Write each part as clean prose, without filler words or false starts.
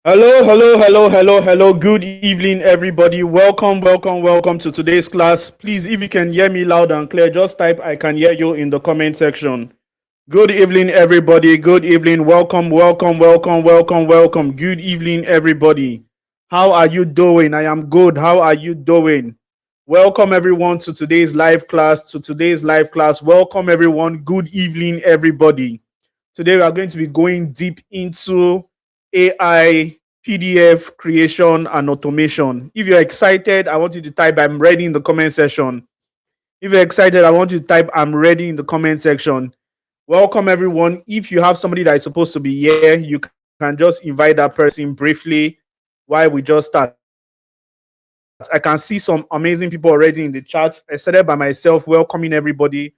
Hello, hello, hello, hello, hello. Good evening, everybody. Welcome, welcome, welcome to today's class. Please, if you can hear me loud and clear, just type I can hear you in the comment section. Good evening, everybody. Good evening. Welcome, welcome, welcome, welcome, welcome. Good evening, everybody. How are you doing? I am good. How are you doing? Welcome, everyone, to today's live class. Welcome, everyone. Good evening, everybody. Today, we are going to be going deep into AI, PDF creation, and automation. If you're excited, I want you to type I'm ready in the comment section. If you're excited, I want you to type I'm ready in the comment section. Welcome, everyone. If you have somebody that is supposed to be here, you can just invite that person briefly while we just start. I can see some amazing people already in the chat. I started by myself, welcoming everybody.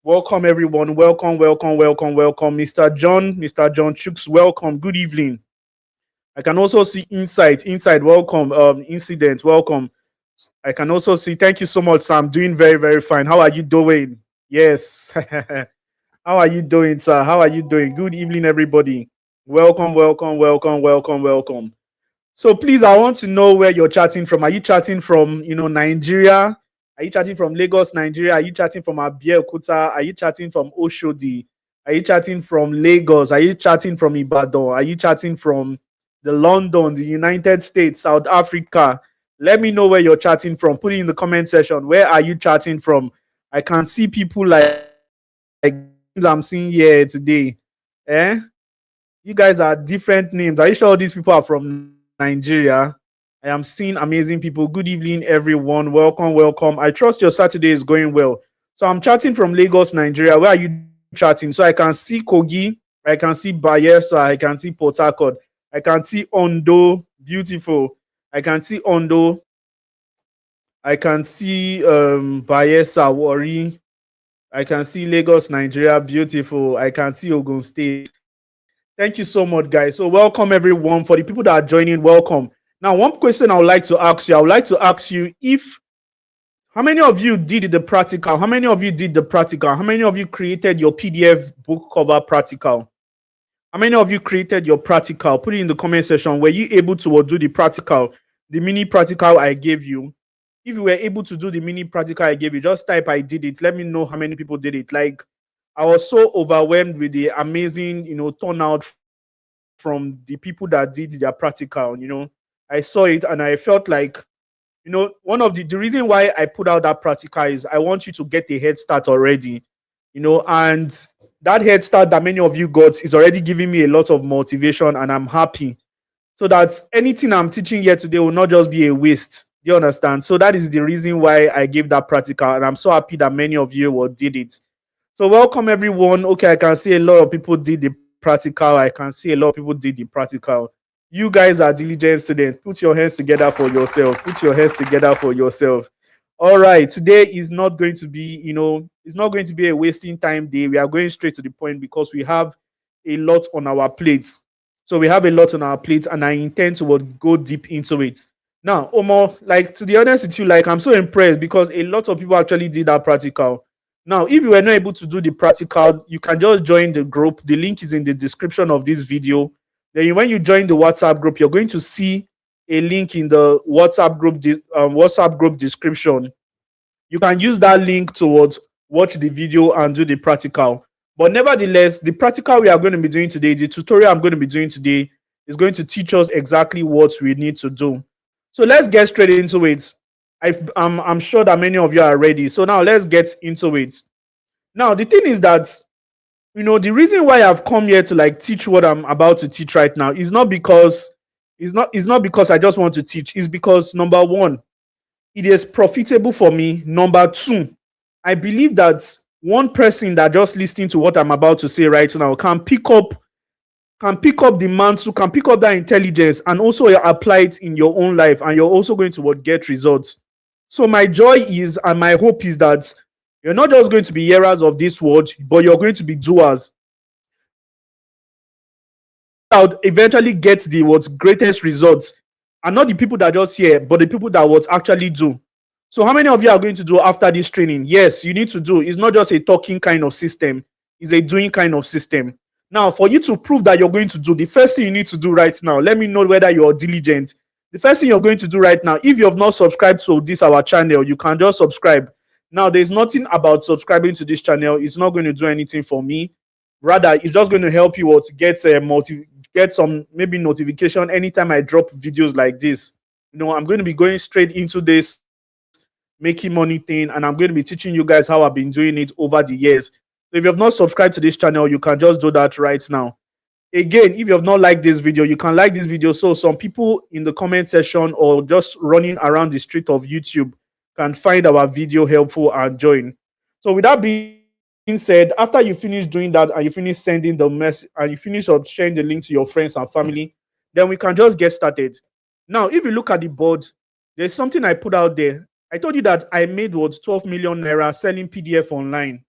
Welcome, everyone. Welcome, welcome, welcome, welcome. Mr. John Chooks, welcome. Good evening. I can also see Inside, welcome. Incident, welcome. I can also see, thank you so much, sir. I'm doing very, very fine. How are you doing? Yes. How are you doing, sir? How are you doing? Good evening, everybody. Welcome, welcome, welcome, welcome, welcome. So please, I want to know where you're chatting from. Are you chatting from, Nigeria? Are you chatting from Lagos, Nigeria? Are you chatting from Abeokuta? Are you chatting from Oshodi? Are you chatting from Lagos? Are you chatting from Ibadan? Are you chatting from the London, the United States, South Africa? Let me know where you're chatting from. Put it in the comment section. Where are you chatting from? I can see people like I'm seeing here today. Eh? You guys are different names. Are you sure all these people are from Nigeria? I am seeing amazing people. Good evening, everyone. Welcome, welcome. I trust your Saturday is going well. So I'm chatting from Lagos, Nigeria. Where are you chatting? So I can see Kogi, I can see Bayelsa, I can see Port Harcourt, I can see Ondo, beautiful. I can see Ondo, I can see Bayelsa, Wari. I can see Lagos, Nigeria, beautiful. I can see Ogun State. Thank you so much, guys. So, welcome everyone. For the people that are joining, welcome. Now, one question I would like to ask you, I would like to ask you if how many of you did the practical? How many of you did the practical? How many of you created your PDF book cover practical? How many of you created your practical? Put it in the comment section. Were you able to do the practical, the mini practical I gave you? If you were able to do the mini practical I gave you, just type I did it. Let me know how many people did it. Like, I was so overwhelmed with the amazing, turnout from the people that did their practical. I saw it and I felt like, one of the reason why I put out that practical is I want you to get a head start already, and that head start that many of you got is already giving me a lot of motivation, and I'm happy. So that anything I'm teaching here today will not just be a waste. Do you understand? So that is the reason why I gave that practical, and I'm so happy that many of you did it. So welcome everyone. Okay, I can see a lot of people did the practical. I can see a lot of people did the practical. You guys are diligent students. Put your hands together for yourself. Put your hands together for yourself. All right, today is not going to be, it's not going to be a wasting time day. We are going straight to the point because we have a lot on our plates. So we have a lot on our plates, and I intend to go deep into it. Now, Omo, like, to be honest with you, like, I'm so impressed because a lot of people actually did that practical. Now, if you were not able to do the practical, you can just join the group. The link is in the description of this video. Then when you join the WhatsApp group, you're going to see a link in the WhatsApp group description. You can use that link towards watch the video and do the practical. But nevertheless, the practical we are going to be doing today, the tutorial I'm going to be doing today, is going to teach us exactly what we need to do. So let's get straight into it. I'm sure that many of you are ready. So now let's get into it. Now, the thing is that, the reason why I've come here to like teach what I'm about to teach right now is not because it's not because I just want to teach. It's because, number one, it is profitable for me. Number two, I believe that one person that just listening to what I'm about to say right now can pick up the mantle, can pick up that intelligence and also apply it in your own life, and you're also going to get results. So my joy is, and my hope is, that you're not just going to be hearers of this word, but you're going to be doers. That eventually get the greatest results, and not the people that just hear, but the people that would actually do. So how many of you are going to do after this training? Yes, you need to do. It's not just a talking kind of system, it's a doing kind of system. Now, for you to prove that you're going to do, the first thing you need to do right now, let me know whether you're diligent. The first thing you're going to do right now, if you have not subscribed to this our channel, you can just subscribe. Now, there's nothing about subscribing to this channel. It's not going to do anything for me. Rather, it's just going to help you to get some maybe notification anytime I drop videos like this. I'm going to be going straight into this making money thing, and I'm going to be teaching you guys how I've been doing it over the years. So if you have not subscribed to this channel, you can just do that right now. Again, if you have not liked this video, you can like this video so some people in the comment section or just running around the street of YouTube can find our video helpful and join. So with that being said, after you finish doing that and you finish sending the message and you finish sharing the link to your friends and family, then we can just get started. Now, if you look at the board, there's something I put out there. I told you that I made 12 million naira selling PDF online.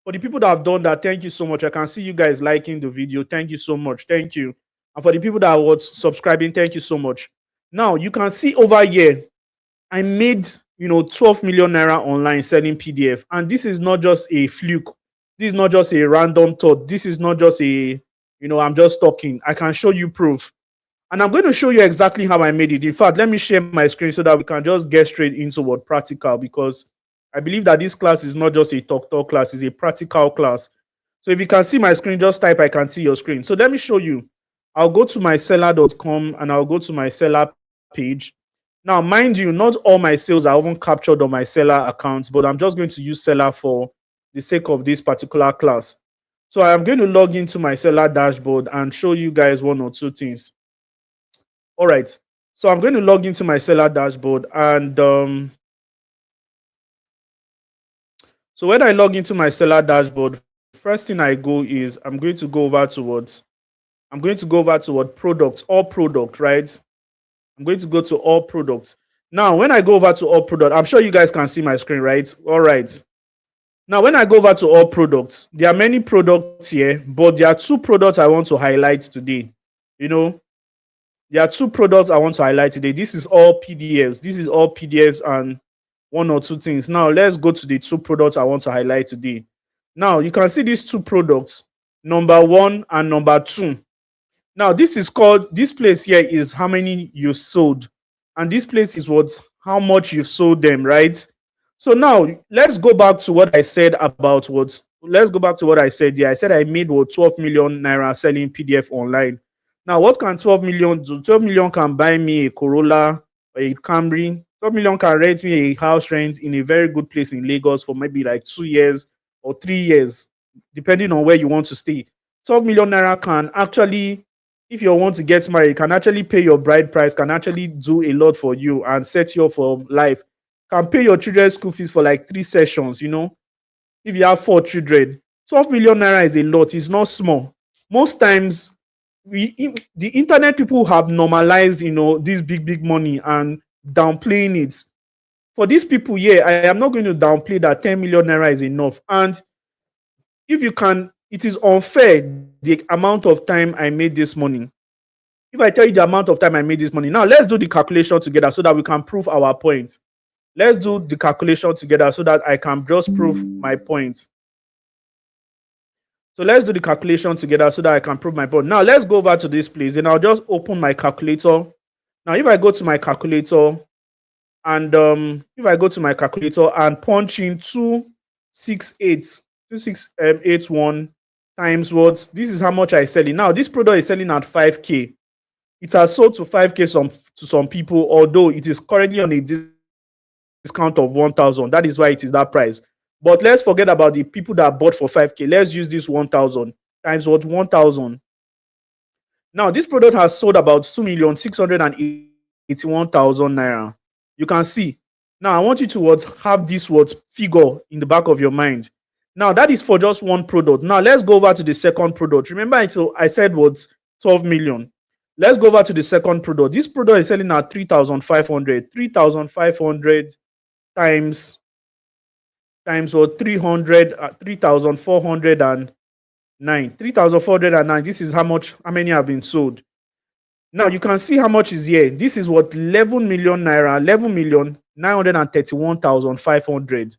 For the people that have done that, thank you so much. I can see you guys liking the video. Thank you so much. Thank you. And for the people that are subscribing, thank you so much. Now, you can see over here, I made 12 million naira online selling PDF. And this is not just a fluke. This is not just a random thought. This is not just I'm just talking. I can show you proof. And I'm going to show you exactly how I made it. In fact, let me share my screen so that we can just get straight into what practical, because I believe that this class is not just a talk class, it's a practical class. So if you can see my screen, just type I can see your screen. So let me show you. I'll go to my seller.com and I'll go to my seller page. Now, mind you, not all my sales are even captured on my seller accounts, but I'm just going to use seller for the sake of this particular class. So I'm going to log into my seller dashboard and show you guys one or two things. All right. So I'm going to log into my seller dashboard, and so when I log into my seller dashboard, first thing I go is I'm going to go over to what products, all product, right? I'm going to go to all products. Now, when I go over to all product, I'm sure you guys can see my screen, right? All right. Now, when I go over to all products, there are many products here, but there are two products I want to highlight today. There are two products I want to highlight today. This is all PDFs. This is all PDFs and one or two things. Now, let's go to the two products I want to highlight today. Now, you can see these two products, number 1 and number 2. Now, this place here is how many you've sold. And this place is how much you've sold them, right? So now, let's go back to what I said about let's go back to what I said here. I said I made 12 million naira selling PDF online. Now, what can 12 million do? 12 million can buy me a Corolla or a Camry. 12 million can rent me a house rent in a very good place in Lagos for maybe like 2 years or 3 years, depending on where you want to stay. 12 million naira can actually, if you want to get married, can actually pay your bride price, can actually do a lot for you and set you up for life. Can pay your children's school fees for like 3 sessions, if you have 4 children. 12 million naira is a lot. It's not small. Most times, the internet people have normalized, this big money and downplaying it. For these people, I am not going to downplay that 10 million naira is enough. And if you can, it is unfair the amount of time I made this money. If I tell you the amount of time I made this money, now let's do the calculation together so that we can prove our point. Let's do the calculation together so that I can just prove my point. So let's do the calculation together so that I can prove my point. Now let's go over to this place and I'll just open my calculator. Now if I go to my calculator and punch in 2681 times what? This is how much I sell it. Now this product is selling at 5K. It has sold to 5K to some people, although it is currently on a discount of 1,000. That is why it is that price. But let's forget about the people that bought for 5K. Let's use this 1,000 times what? 1,000. Now, this product has sold about 2,681,000 naira. You can see. Now, I want you to have this figure in the back of your mind. Now, that is for just one product. Now, let's go over to the second product. Remember, I said 12 million. Let's go over to the second product. This product is selling at 3,500. 3,500 times what? 3,409. 3,409. This is how many have been sold. Now you can see how much is here. This is 11 million naira, 11,931,500.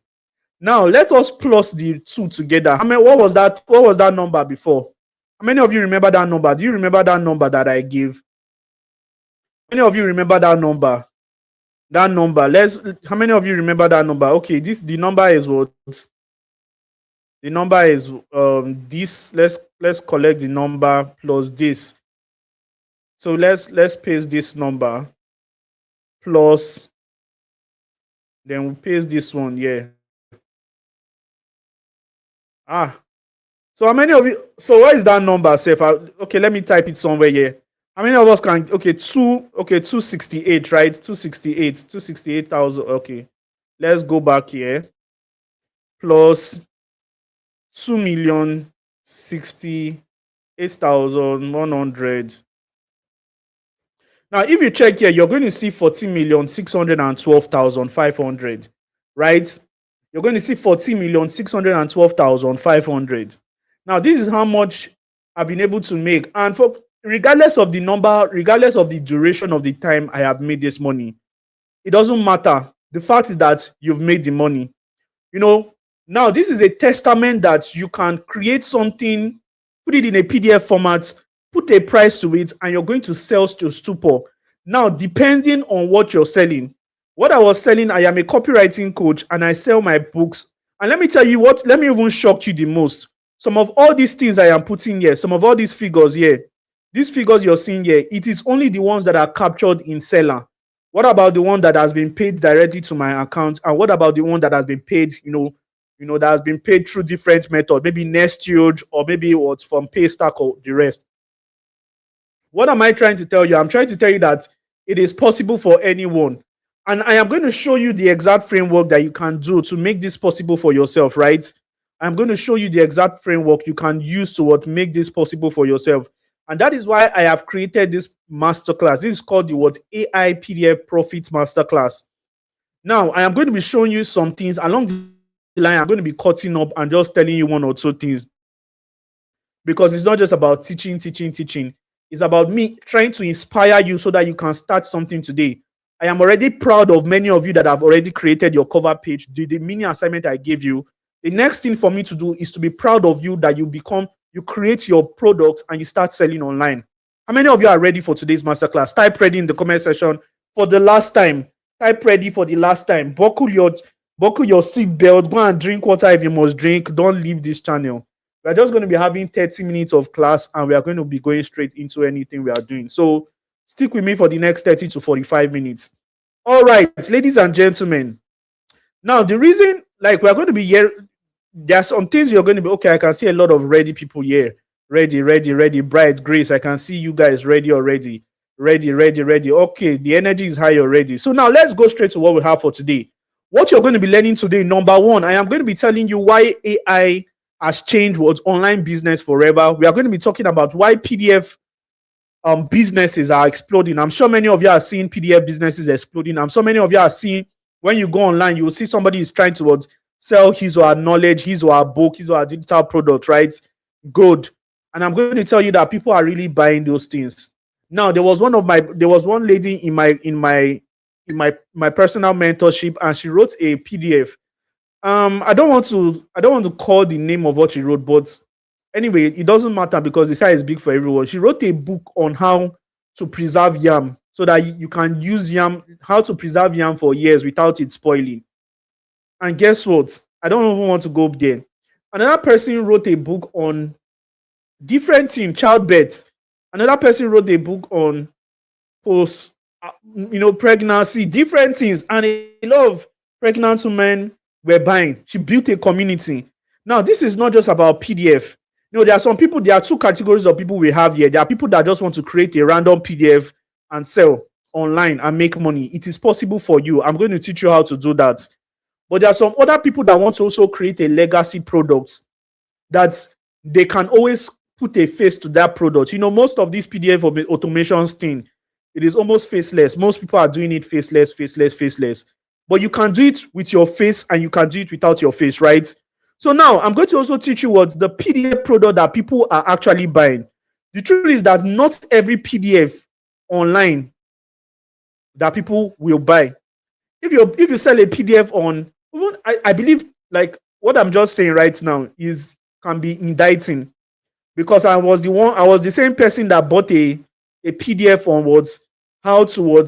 Now let us plus the two together. What was that number before? How many of you remember that number? Do you remember that number that I gave? How many of you remember that number? That number. How many of you remember that number? Okay, the number is what? The number is this. Let's collect the number plus this. So let's paste this number plus, then we'll paste this one. Yeah. So how many of you? So what is that number, Seth? Okay, let me type it somewhere here. How many of us can? Okay, 268, right? 268,000. Okay, let's go back here. Plus 2,068,100. Now, if you check here, you're going to see 14,612,500, right? You're going to see 14,612,500. Now, this is how much I've been able to make. And for regardless of the number, regardless of the duration of the time I have made this money, it doesn't matter. The fact is that you've made the money. You know, now this is a testament that you can create something, put it in a PDF format, put a price to it, and you're going to sell to stupor. Now, depending on what you're selling, what I was selling, I am a copywriting coach and I sell my books. And let me tell you what, let me even shock you the most. Some of all these things I am putting here, some of all these figures here, these figures you're seeing here, it is only the ones that are captured in Seller. What about the one that has been paid directly to my account? And what about the one that has been paid, that has been paid through different methods, maybe Nesthuge or maybe what from Paystack or the rest? What am I trying to tell you? I'm trying to tell you that it is possible for anyone. And I am going to show you the exact framework that you can do to make this possible for yourself, right? I'm going to show you the exact framework you can use to make this possible for yourself. And that is why I have created this masterclass. This is called the AI PDF Profits Masterclass. Now, I am going to be showing you some things along the line. I'm going to be cutting up and just telling you one or two things. Because it's not just about teaching. It's about me trying to inspire you so that you can start something today. I am already proud of many of you that have already created your cover page, the mini assignment I gave you. The next thing for me to do is to be proud of you that you create your products and you start selling online. How many of you are ready for today's masterclass? Type ready in the comment section for the last time. Type ready for the last time. Buckle your seat belt. Go and drink water if you must drink. Don't leave this channel. We are just going to be having 30 minutes of class and we are going to be going straight into anything we are doing. So stick with me for the next 30 to 45 minutes. All right, ladies and gentlemen. Now, the reason, we are going to be here, there are some things you're going to be, okay, I can see a lot of ready people here. Ready. Bright, Grace, I can see you guys ready already. Ready. Okay, the energy is high already. So now let's go straight to what we have for today. What you're going to be learning today, number one, I am going to be telling you why AI has changed what's online business forever. We are going to be talking about why PDF businesses are exploding. I'm sure many of you are seeing PDF businesses exploding. I'm sure many of you are seeing, when you go online, you will see somebody is trying to sell his or her knowledge, his or her book, his or her digital product, right? Good. And I'm going to tell you that people are really buying those things. Now, there was one lady in my personal mentorship, and she wrote a PDF. I don't want to call the name of what she wrote, but anyway, it doesn't matter because the size is big for everyone. She wrote a book on how to preserve yam so that you can use yam, how to preserve yam for years without it spoiling. And guess what? I don't even want to go up there. Another person wrote a book on different things, childbirth. Another person wrote a book on pregnancy, different things. And a lot of pregnant women were buying. She built a community. Now, this is not just about PDF. There are some people, there are two categories of people we have here. There are people that just want to create a random PDF and sell online and make money. It is possible for you. I'm going to teach you how to do that. But there are some other people that want to also create a legacy product that they can always put a face to that product. Most of these PDF automations thing, it is almost faceless. Most people are doing it faceless. But you can do it with your face and you can do it without your face, right? So now I'm going to also teach you what the PDF product that people are actually buying. The truth is that not every PDF online that people will buy. If you sell a PDF on, I believe what I'm just saying right now can be indicting, because I was the same person that bought a PDF on how to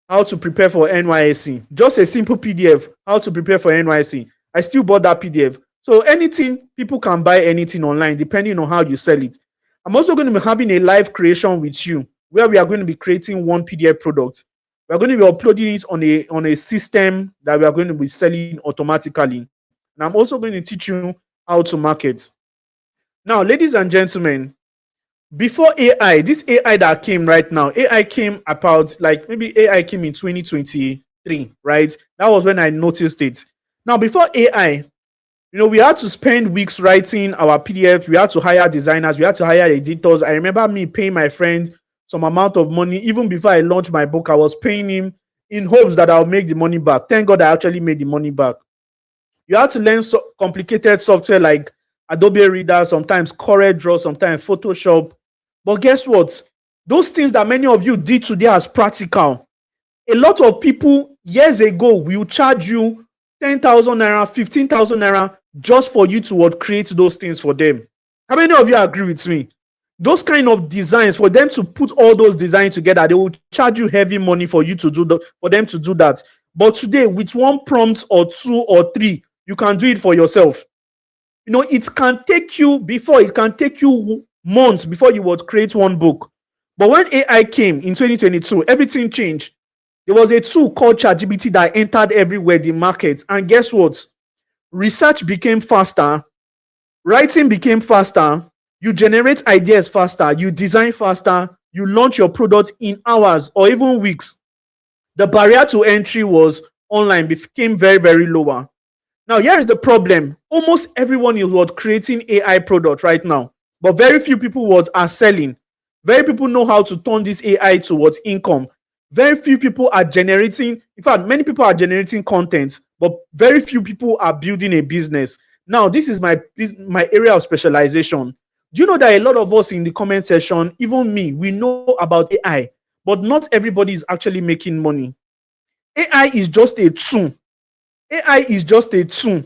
how to prepare for NYSC. Just a simple PDF, how to prepare for NYSC. I still bought that PDF. So anything, people can buy anything online depending on how you sell it. I'm also going to be having a live creation with you where we are going to be creating one PDF product. We are going to be uploading it on a system that we are going to be selling automatically. And I'm also going to teach you how to market. Now, ladies and gentlemen, before AI, this AI that came right now, AI came about, like, maybe AI came in 2023, right? That was when I noticed it. Now, before AI, we had to spend weeks writing our PDF. We had to hire designers. We had to hire editors. I remember me paying my friend some amount of money. Even before I launched my book, I was paying him in hopes that I'll make the money back. Thank God I actually made the money back. You have to learn complicated software like Adobe Reader, sometimes CorelDRAW, sometimes Photoshop. But guess what? Those things that many of you did today as practical, a lot of people years ago will charge you 10,000 naira, 15,000 naira just for you to create those things for them. How many of you agree with me? Those kind of designs, for them to put all those designs together, they will charge you heavy money for you to do for them to do that. But today, with one prompt or two or three, you can do it for yourself. It can take you months before you would create one book. But when AI came in 2022, everything changed. There was a tool called ChatGPT that entered everywhere, the market. And guess what? Research became faster. Writing became faster. You generate ideas faster. You design faster. You launch your product in hours or even weeks. The barrier to entry was online became very, very lower. Now, here is the problem. Almost everyone is creating AI product right now, but very few people are selling. Very people know how to turn this AI towards income. Very few people are generating, in fact, many people are generating content, but very few people are building a business. Now, this is my area of specialization. Do you know that a lot of us in the comment section, even me, we know about AI, but not everybody is actually making money. AI is just a tool. AI is just a tool.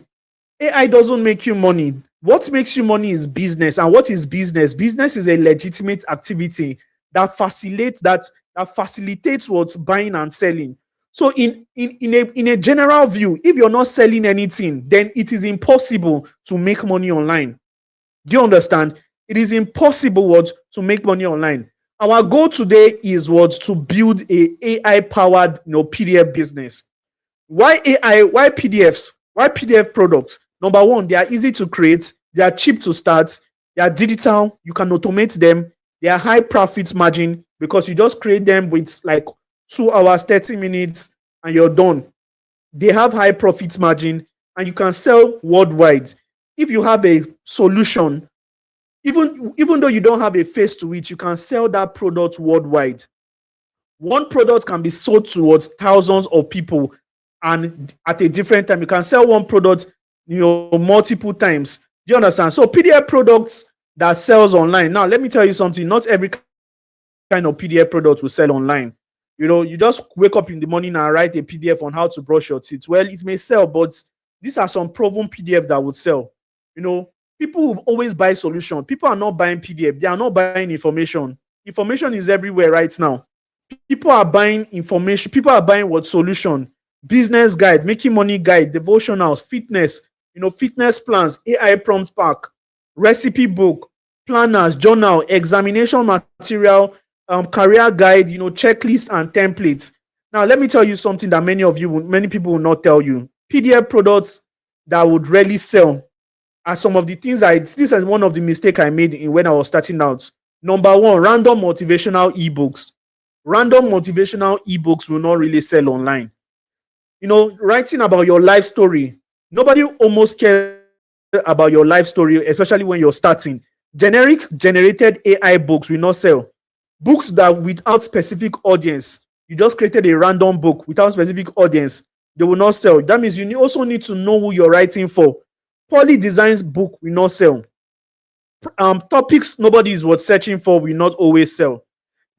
AI doesn't make you money. What makes you money is business. And what is business? Business is a legitimate activity that facilitates what's buying and selling. So in a general view, if you're not selling anything, then it is impossible to make money online. Do you understand? It is impossible to make money online. Our goal today is to build a AI powered PDF business. Why AI? Why PDFs? Why PDF products? Number one, they are easy to create. They are cheap to start. They are digital. You can automate them. They are high profit margin because you just create them with like 2 hours, 30 minutes, and you're done. They have high profit margin and you can sell worldwide. If you have a solution, even though you don't have a face to it, you can sell that product worldwide. One product can be sold towards thousands of people, and at a different time, you can sell one product, multiple times. Do you understand? So PDF products that sells online. Now, let me tell you something. Not every kind of PDF product will sell online. You just wake up in the morning and write a PDF on how to brush your teeth. Well, it may sell, but these are some proven PDF that would sell. People will always buy solution. People are not buying PDF. They are not buying information. Information is everywhere right now. People are buying information. People are buying what solution? Business guide, making money guide, devotionals, fitness, fitness plans, AI prompt pack, recipe book, planners, journal, examination material, career guide, checklist and templates. Now, let me tell you something that many people will not tell you. PDF products that would rarely sell are some of the things this is one of the mistakes I made when I was starting out. Number one, random motivational ebooks. Random motivational ebooks will not really sell online. Writing about your life story. Nobody almost cares about your life story, especially when you're starting. Generated AI books will not sell. Books that without specific audience, you just created a random book without specific audience, they will not sell. That means you also need to know who you're writing for. Poorly designed book will not sell. Topics nobody is searching for will not always sell.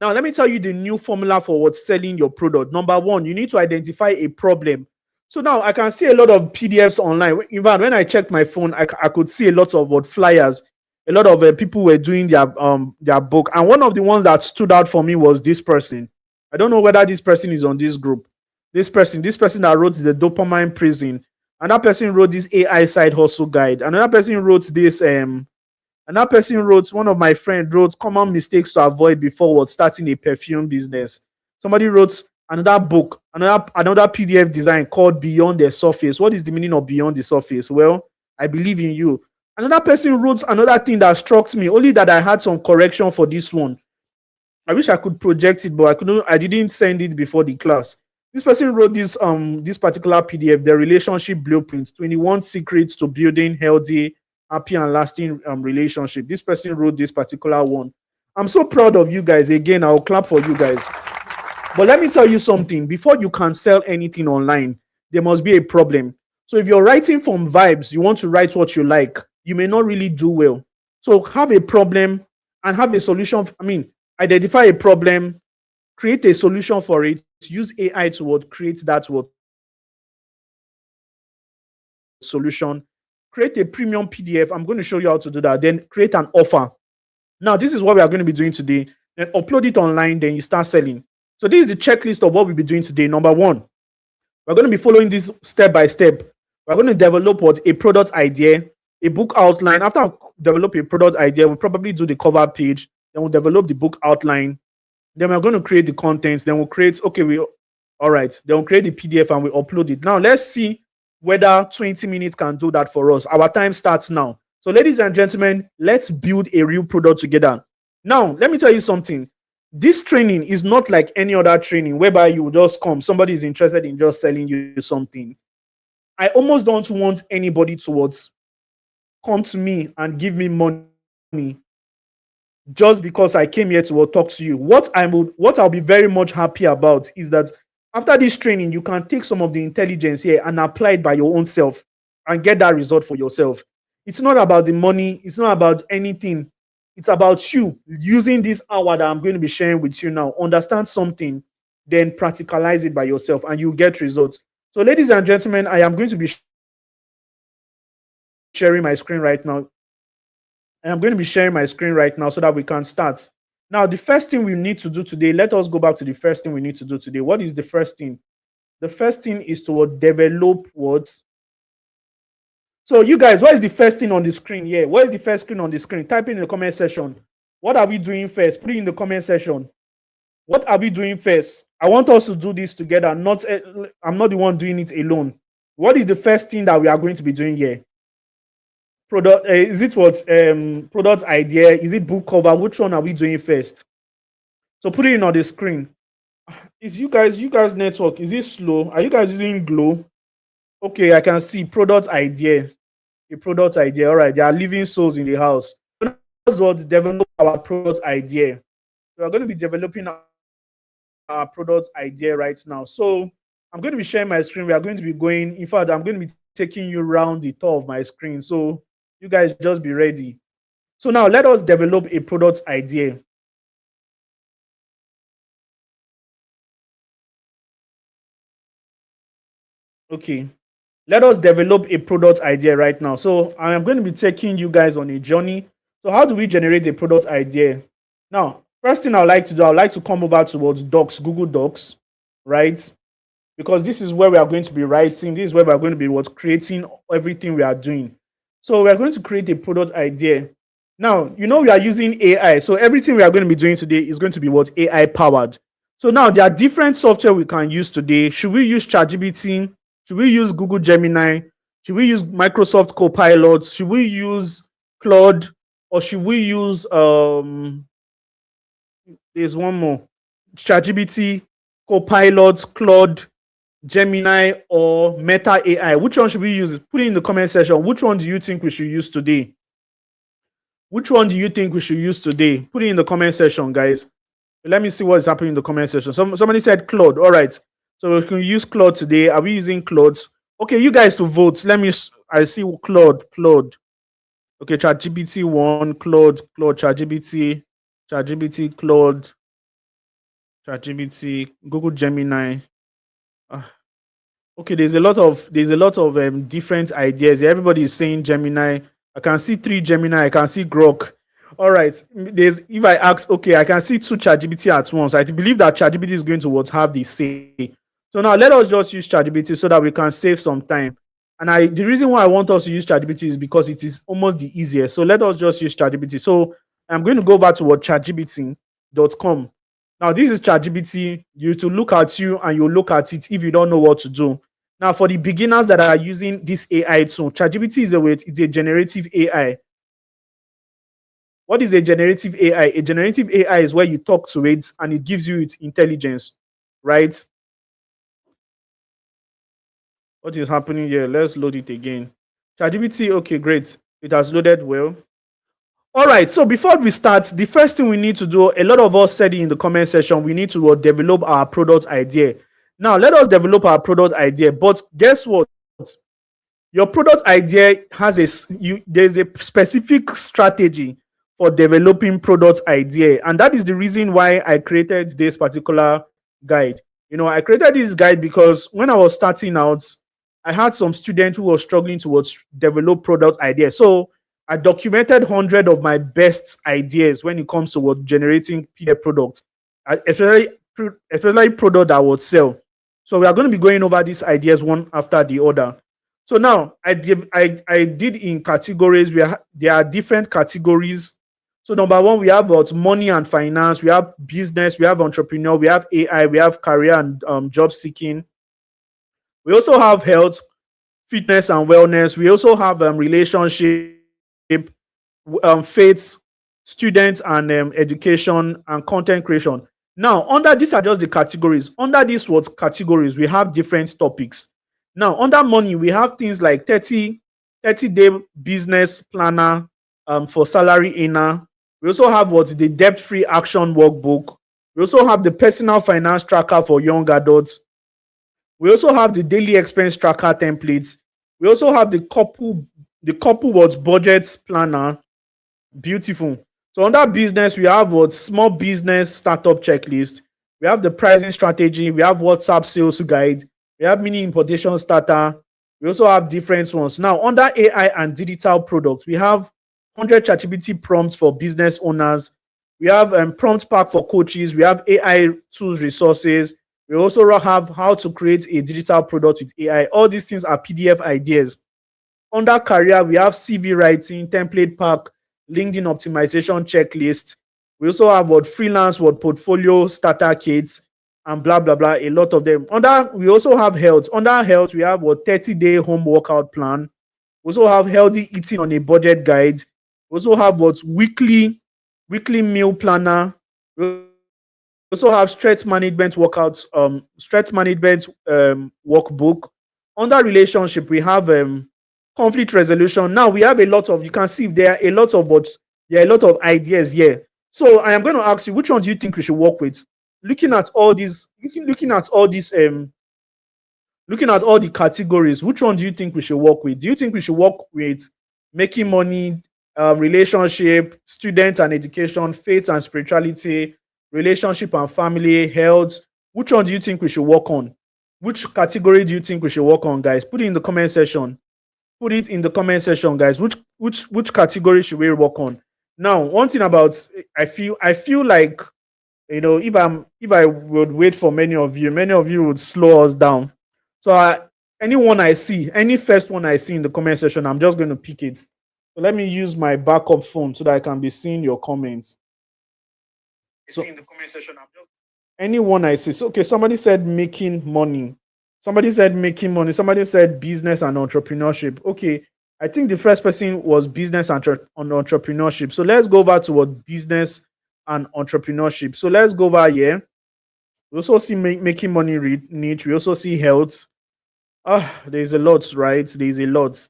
Now, let me tell you the new formula for selling your product. Number one, you need to identify a problem. So now I can see a lot of PDFs online. In fact, when I checked my phone, I could see a lot of flyers, a lot of people were doing their book, and one of the ones that stood out for me was this person. I don't know whether this person is on this group. This person that wrote the dopamine prison. Another person wrote this AI side hustle guide. Another person wrote, one of my friends wrote common mistakes to avoid before what starting a perfume business. Somebody wrote another book, another PDF design called Beyond the Surface. What is the meaning of Beyond the Surface? Well, I believe in you. Another person wrote another thing that struck me, only that I had some correction for this one. I wish I could project it, but I didn't send it before the class. This person wrote this particular PDF, the relationship blueprint, 21 secrets to building healthy, happy, and lasting relationship. This person wrote this particular one. I'm so proud of you guys. Again, I'll clap for you guys. But let me tell you something. Before you can sell anything online, there must be a problem. So if you're writing from vibes, you want to write what you like, you may not really do well. So have a problem and have a solution. Identify a problem, create a solution for it, use AI to create that solution, create a premium PDF. I'm going to show you how to do that. Then create an offer. Now, this is what we are going to be doing today. Then upload it online, then you start selling. So this is the checklist of what we'll be doing today. Number one, we're going to be following this step by step. We're going to develop a product idea, a book outline. After I develop a product idea, we'll probably do the cover page. Then we'll develop the book outline. Then we're going to create the contents. Then we'll create, then we'll create the PDF and we upload it. Now, let's see whether 20 minutes can do that for us. Our time starts now. So, ladies and gentlemen, let's build a real product together. Now, let me tell you something. This training is not like any other training whereby you just come, somebody is interested in just selling you something. I almost don't want anybody towards come to me and give me money just because I came here to talk to you. What I'll be very much happy about is that after this training, you can take some of the intelligence here and apply it by your own self and get that result for yourself. It's not about the money. It's not about anything. It's about you using this hour that I'm going to be sharing with you now. Understand something, then practicalize it by yourself and you get results. So, ladies and gentlemen, I am going to be sharing my screen right now. And I'm going to be sharing my screen right now so that we can start. Now, the first thing we need to do today, let us go back to the first thing we need to do today. What is the first thing? The first thing is to develop what? So, you guys, what is the first thing on the screen here? What is the first screen on the screen? Type in the comment section. What are we doing first? Put it in the comment section. What are we doing first? I want us to do this together. I'm not the one doing it alone. What is the first thing that we are going to be doing here? Product is it what product idea? Is it book cover? Which one are we doing first? So put it in on the screen. Is you guys network, is it slow? Are you guys using Glow? Okay, I can see product idea. A product idea. All right, there are living souls in the house. That's what develop our product idea. We are going to be developing our product idea right now. So I'm going to be sharing my screen. We are going to be going. In fact, I'm going to be taking you around the top of my screen. So you guys just be ready. So now let us develop a product idea. Okay. Let us develop a product idea right now. So I am going to be taking you guys on a journey. So how do we generate a product idea? Now, first thing I would like to do, I would like to come over towards Docs, Google Docs, right? Because this is where we are going to be writing. This is where we are going to be creating everything we are doing. So we are going to create a product idea. Now, we are using AI. So everything we are going to be doing today is going to be AI powered. So now there are different software we can use today. Should we use ChatGPT? Should we use Google Gemini? Should we use Microsoft Copilot? Should we use Claude? Or should we use there's one more. ChatGPT, Copilot, Claude, Gemini, or Meta AI? Which one should we use? Put it in the comment section. Which one do you think we should use today? Which one do you think we should use today? Put it in the comment section, guys. Let me see what is happening in the comment section. Somebody said Claude. All right. So we can use Claude today. Are we using Claude? Okay, you guys to vote. I see Claude. Okay, ChatGPT 1, Claude, ChatGPT, Claude, ChatGPT, Google Gemini. Okay, there's a lot of different ideas. Everybody is saying Gemini. I can see 3 Gemini, I can see Grok. All right. There's if I ask, okay, I can see 2 ChatGPT at once. I believe that ChatGPT is going to what have the say. So now let us just use ChatGPT so that we can save some time. And the reason why I want us to use ChatGPT is because it is almost the easiest. So let us just use ChatGPT. So I'm going to go over to what ChatGPT.com. Now this is ChatGPT. You to look at you and you look at it if you don't know what to do. Now for the beginners that are using this AI tool, ChatGPT is it's a generative AI. What is a generative AI? A generative AI is where you talk to it and it gives you its intelligence, right? What is happening here? Let's load it again. ChatGPT, okay, great. It has loaded well. All right, so before we start, the first thing we need to do, a lot of us said it in the comment section, we need to develop our product idea. Now, let us develop our product idea, but guess what? Your product idea has there's a specific strategy for developing product idea, and that is the reason why I created this particular guide. I created this guide because when I was starting out, I had some students who were struggling towards develop product ideas. So I documented 100 of my best ideas when it comes to what generating PDF products, especially product that would sell. So we are going to be going over these ideas one after the other. So now I did in categories where there are different categories. So number one, we have about money and finance, we have business, we have entrepreneur, we have AI, we have career and job seeking. We also have health, fitness and wellness. We also have relationship, faith, students and education and content creation. Now, under these are just the categories. Under these what categories, we have different topics. Now, under money, we have things like 30-day business planner for salary earner. We also have the debt-free action workbook. We also have the personal finance tracker for young adults. We also have the daily expense tracker templates. We also have the couple budgets planner. Beautiful. So under business, we have small business startup checklist. We have the pricing strategy. We have WhatsApp sales guide. We have mini importation starter. We also have different ones. Now, under AI and digital products, we have 100 ChatGPT prompts for business owners. We have prompt pack for coaches. We have AI tools resources. We also have how to create a digital product with AI. All these things are PDF ideas. Under career, we have CV writing, template pack, LinkedIn optimization checklist. We also have freelance, portfolio starter kits, and blah blah blah. A lot of them. We also have health. Under health, we have 30-day home workout plan. We also have healthy eating on a budget guide. We also have weekly meal planner. We also have stress management workouts, workbook. Under relationship, we have conflict resolution. Now we have a lot of, you can see there are a lot of ideas here. So I am going to ask you, which one do you think we should work with? Looking at all the categories, which one do you think we should work with? Do you think we should work with making money, relationship, students and education, faith and spirituality, relationship and family, health? Which one do you think we should work on? Which category do you think we should work on, guys? Put it in the comment section. Put it in the comment section, guys. Which category should we work on? Now, one thing about I feel like, if I would wait for many of you would slow us down. So any first one I see in the comment section, I'm just going to pick it. So let me use my backup phone so that I can be seeing your comments. So in the comment section, anyone I see. So, okay, somebody said making money. Somebody said making money. Somebody said business and entrepreneurship. Okay, I think the first person was business and entrepreneurship. So let's go over to what business and entrepreneurship. So let's go over here. We also see making money niche. We also see health. There's a lot, right? There's a lot.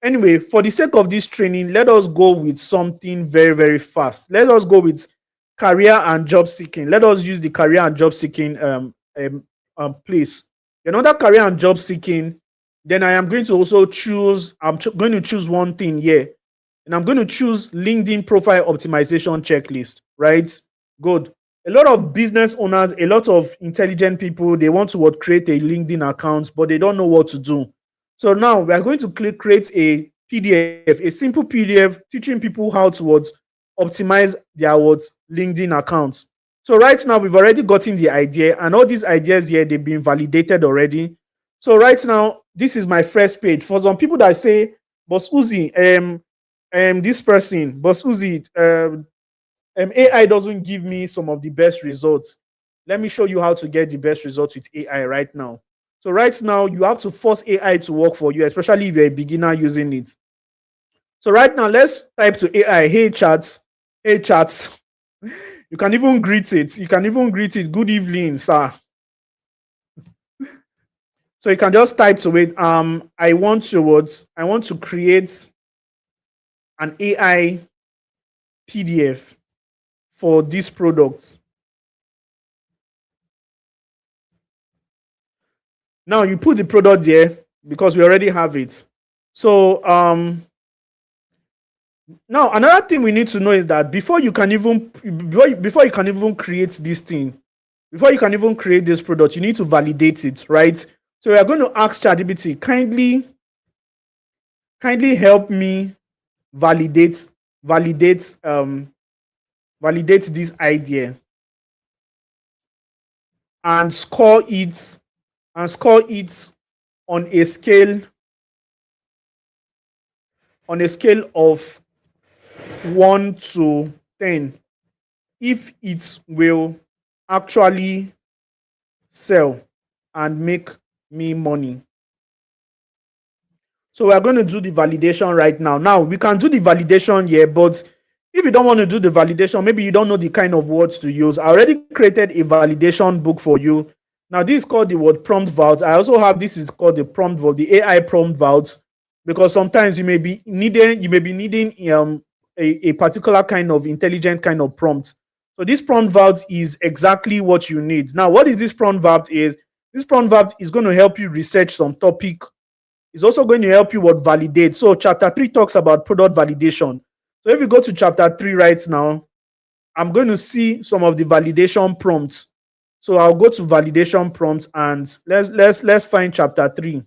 Anyway, for the sake of this training, let us go with something very, very fast. Let us go with career and job seeking. Let us use the career and job seeking place. Another career and job seeking, then I am going to also choose, going to choose one thing here. And I'm going to choose LinkedIn profile optimization checklist, right? Good. A lot of business owners, a lot of intelligent people, they want to create a LinkedIn account, but they don't know what to do. So now we are going to create a PDF, a simple PDF teaching people how to optimize their LinkedIn accounts. So right now we've already gotten the idea, and all these ideas here they've been validated already. So right now this is my first page. For some people that say, Boss Uzi, this person, Boss Uzi, AI doesn't give me some of the best results. Let me show you how to get the best results with AI right now. So right now you have to force AI to work for you, especially if you're a beginner using it. So right now let's type to AI, hey chats, hey chats. You can even greet it. You can even greet it. Good evening, sir. So you can just type to it. I want to create an AI PDF for this product. Now you put the product there because we already have it. So now another thing we need to know is that before you can even create this thing, before you can even create this product, you need to validate it, right? So we are going to ask ChatGPT, kindly help me validate this idea and score it on a scale of 1 to 10 if it will actually sell and make me money. So we are going to do the validation right now. Now we can do the validation here, but if you don't want to do the validation, maybe you don't know the kind of words to use. I already created a validation book for you. Now this is called the word prompt vaults. I also have this is called the prompt vault, the AI prompt vaults, because sometimes you may be needing a particular kind of intelligent kind of prompt. So this prompt vault is exactly what you need. Now, what is this prompt vault is? This prompt vault is going to help you research some topic. It's also going to help you validate. So chapter 3 talks about product validation. So if you go to chapter 3 right now, I'm going to see some of the validation prompts. So I'll go to validation prompts and let's find chapter 3.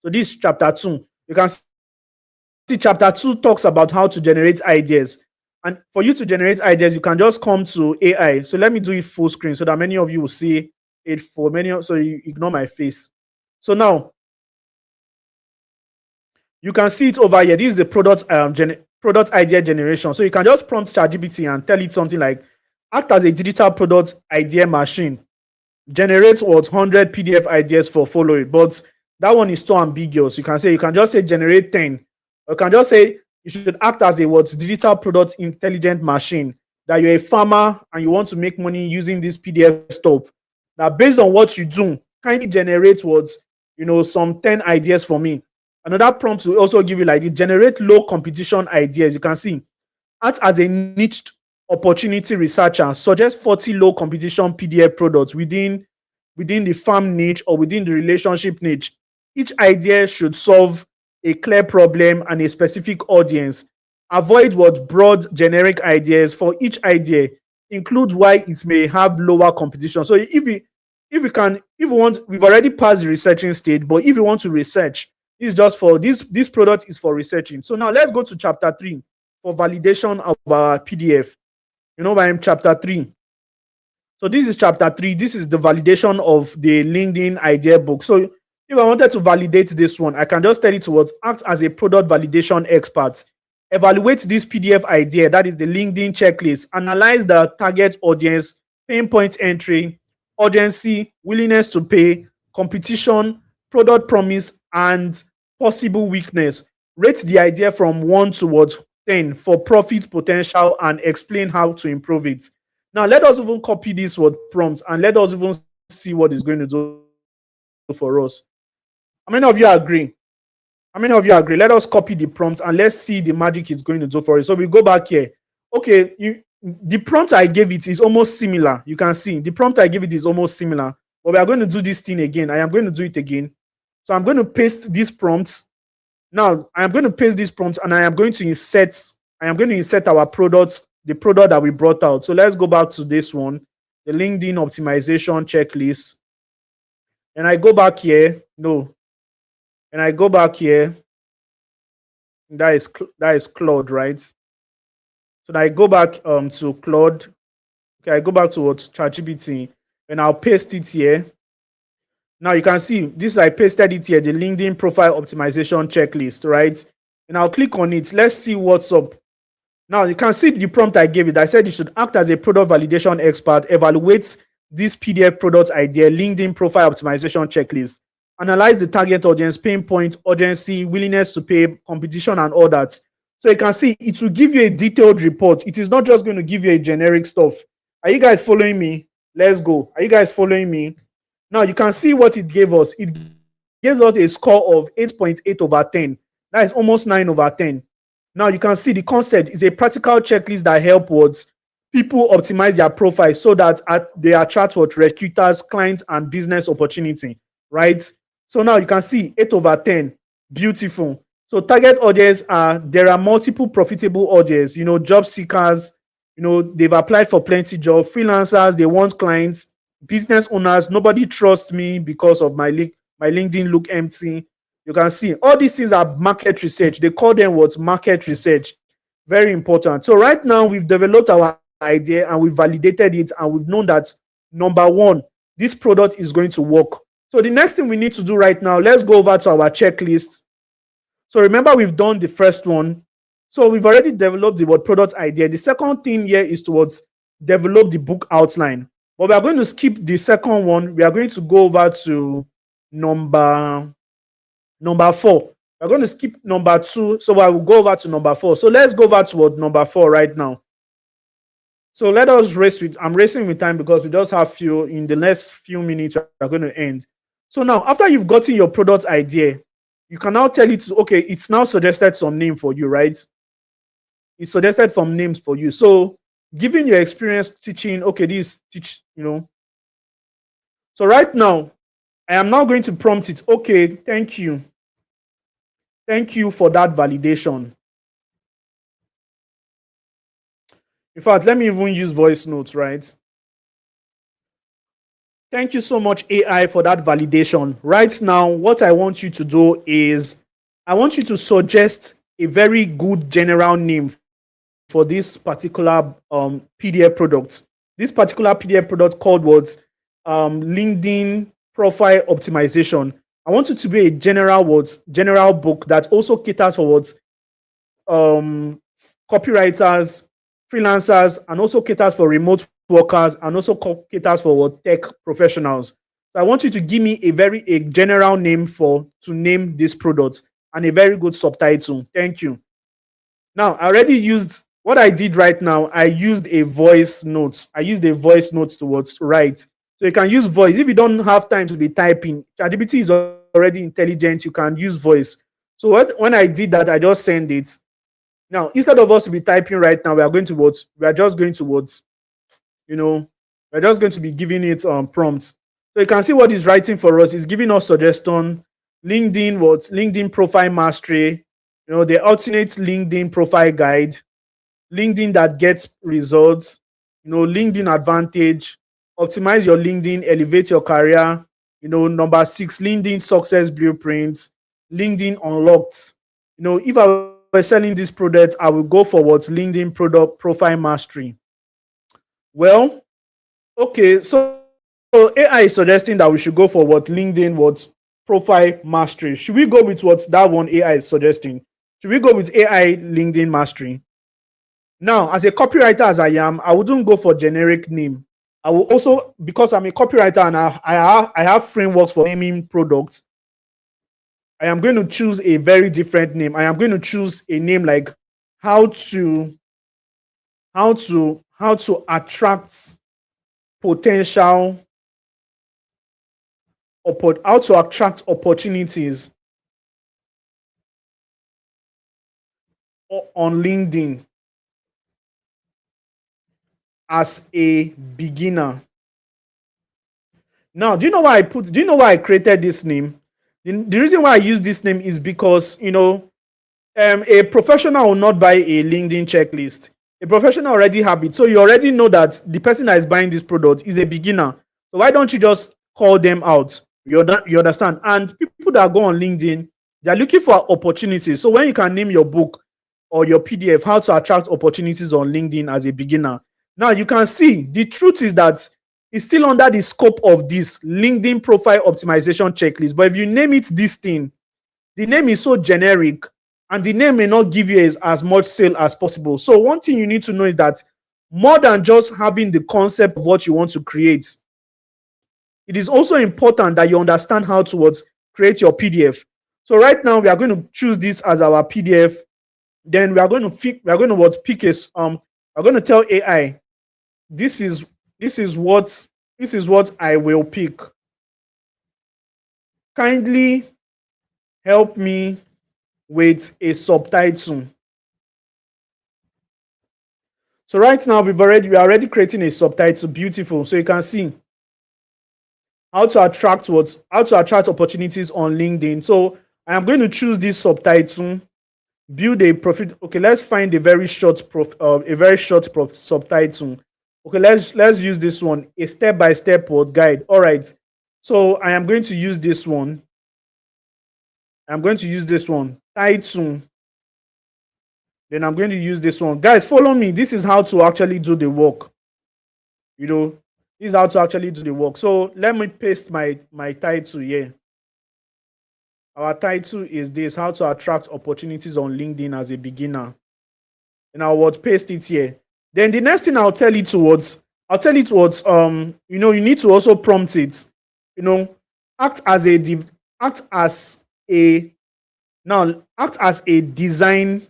So this is chapter 2. You can see chapter 2 talks about how to generate ideas. And for you to generate ideas, you can just come to AI. So let me do it full screen so that many of you will see it for many. So you ignore my face. So now you can see it over here. This is the product idea generation. So you can just prompt ChatGPT and tell it something like, act as a digital product idea machine. Generate 100 PDF ideas for following. But that one is too ambiguous. You can just say generate 10. Or you can just say you should act as a digital product intelligent machine. That you're a farmer and you want to make money using this PDF stuff. Now, based on what you do, kindly generate some 10 ideas for me. Another prompt will also give you like the generate low competition ideas. You can see act as a niche opportunity researcher, suggest 40 low competition PDF products within the farm niche or within the relationship niche. Each idea should solve a clear problem and a specific audience. Avoid broad generic ideas for each idea. Include why it may have lower competition. So we've already passed the researching stage, but if you want to research, this is just for this product is for researching. So now let's go to chapter 3 for validation of our PDF. I'm chapter 3. So this is chapter 3. This is the validation of the LinkedIn idea book. So if I wanted to validate this one, I can just tell it to act as a product validation expert. Evaluate this PDF idea, that is the LinkedIn checklist. Analyze the target audience, pain point entry, urgency, willingness to pay, competition, product promise, and possible weakness. Rate the idea from 1 to 10 for profit potential and explain how to improve it. Now, let us even copy this prompt and let us even see what it's going to do for us. How many of you agree? How many of you agree? Let us copy the prompt and let's see the magic it's going to do for us. So we go back here. Okay, the prompt I gave it is almost similar. You can see the prompt I gave it is almost similar. But we are going to do this thing again. I am going to do it again. So I'm going to paste these prompts. Now I am going to paste these prompts and I am going to insert our products, the product that we brought out. So let's go back to this one, the LinkedIn optimization checklist. And I go back here. No. And I go back here. that is Claude, right? So I go back to Claude. Okay, I go back to what ChatGPT and I'll paste it here. Now you can see this, I pasted it here, the LinkedIn profile optimization checklist, right? And I'll click on it. Let's see what's up. Now you can see the prompt I gave it. I said you should act as a product validation expert, evaluate this PDF product idea, LinkedIn profile optimization checklist, analyze the target audience, pain point, urgency, willingness to pay, competition, and all that. So you can see it will give you a detailed report. It is not just going to give you a generic stuff. Are you guys following me? Let's go. Are you guys following me? Now you can see what it gave us. It gave us a score of 8.8 over 10. That is almost 9 over 10. Now you can see the concept is a practical checklist that helps people optimize their profile so that they attract what recruiters, clients, and business opportunity, right? So now you can see 8 over 10. Beautiful. So target audience there are multiple profitable audience, job seekers, they've applied for plenty job, freelancers, they want clients, business owners, nobody trusts me because of my LinkedIn look empty. You can see all these things are market research. They call them what? Market research. Very important. So right now we've developed our idea and we've validated it and we've known that number one, this product is going to work. So the next thing we need to do right now, let's go over to our checklist. So remember, we've done the first one. So we've already developed the word product idea. The second thing here is towards develop the book outline. But we are going to skip the second one. We are going to go over to number 4. We're going to skip number 2. So I will go over to number 4. So let's go over to what number 4 right now. So let us race with, I'm racing with time because we just have few, in the next few minutes, we're going to end. So now, after you've gotten your product idea, you can now tell it, okay, it's now suggested some name for you, right? It suggested some names for you. So given your experience teaching, okay, this teach, So right now, I am now going to prompt it, okay, thank you. Thank you for that validation. In fact, let me even use voice notes, right? Thank you so much, AI, for that validation. Right now, what I want you to do is I want you to suggest a very good general name for this particular PDF product. This particular PDF product called what? LinkedIn profile optimization. I want it to be a general book that also caters for copywriters, freelancers, and also caters for remote workers, and also caters for tech professionals. So I want you to give me a general name to name this product and a very good subtitle. Thank you. Now, I already used what I did right now. I used a voice note. I used a voice note towards write. So you can use voice. If you don't have time to be typing, ChatGPT is already intelligent. You can use voice. So when I did that, I just send it. Now, instead of us to be typing right now, we are just going to be giving it prompts. So you can see what it's writing for us. It's giving us suggestion. LinkedIn profile mastery, the alternate LinkedIn profile guide, LinkedIn that gets results, LinkedIn advantage, optimize your LinkedIn, elevate your career, number 6, LinkedIn success blueprints, LinkedIn unlocked. If I were selling this product, I will go for LinkedIn product profile mastery. Well, okay, so AI is suggesting that we should go for LinkedIn profile mastery. Should we go with that one AI is suggesting? Should we go with AI LinkedIn mastery? Now, as a copywriter as I am, I wouldn't go for generic name. I will also, because I'm a copywriter and I have frameworks for naming products, I am going to choose a very different name. I am going to choose a name like how to attract potential, how to attract opportunities on LinkedIn as a beginner. Now, do you know why I created this name? The reason why I use this name is because, a professional will not buy a LinkedIn checklist. A professional already have it. So you already know that the person that is buying this product is a beginner. So why don't you just call them out? You understand? And people that go on LinkedIn, They are looking for opportunities. So when you can name your book or your PDF, how to attract opportunities on LinkedIn as a beginner. Now you can see the truth is that it's still under the scope of this LinkedIn profile optimization checklist. But if you name it this thing, the name is so generic and the name may not give you as much sale as possible. So one thing you need to know is that more than just having the concept of what you want to create, it is also important that you understand how to create your PDF. So right now we are going to choose this as our PDF. Then we are going to pick a we're going to tell AI this is what I will pick. Kindly help me with a subtitle. So right now we are already creating a subtitle. Beautiful. So you can see how to attract opportunities on LinkedIn. So I am going to choose this subtitle. Build a profit. Okay, let's find a very short subtitle. Okay, let's use this one, a step-by-step guide. All right. So I am going to use this one. Title. Then I'm going to use this one. Guys, follow me. This is how to actually do the work. This is how to actually do the work. So let me paste my title here. Our title is this: how to attract opportunities on LinkedIn as a beginner. And I'll paste it here. Then the next thing I'll tell you towards, you need to also prompt it. Act as a design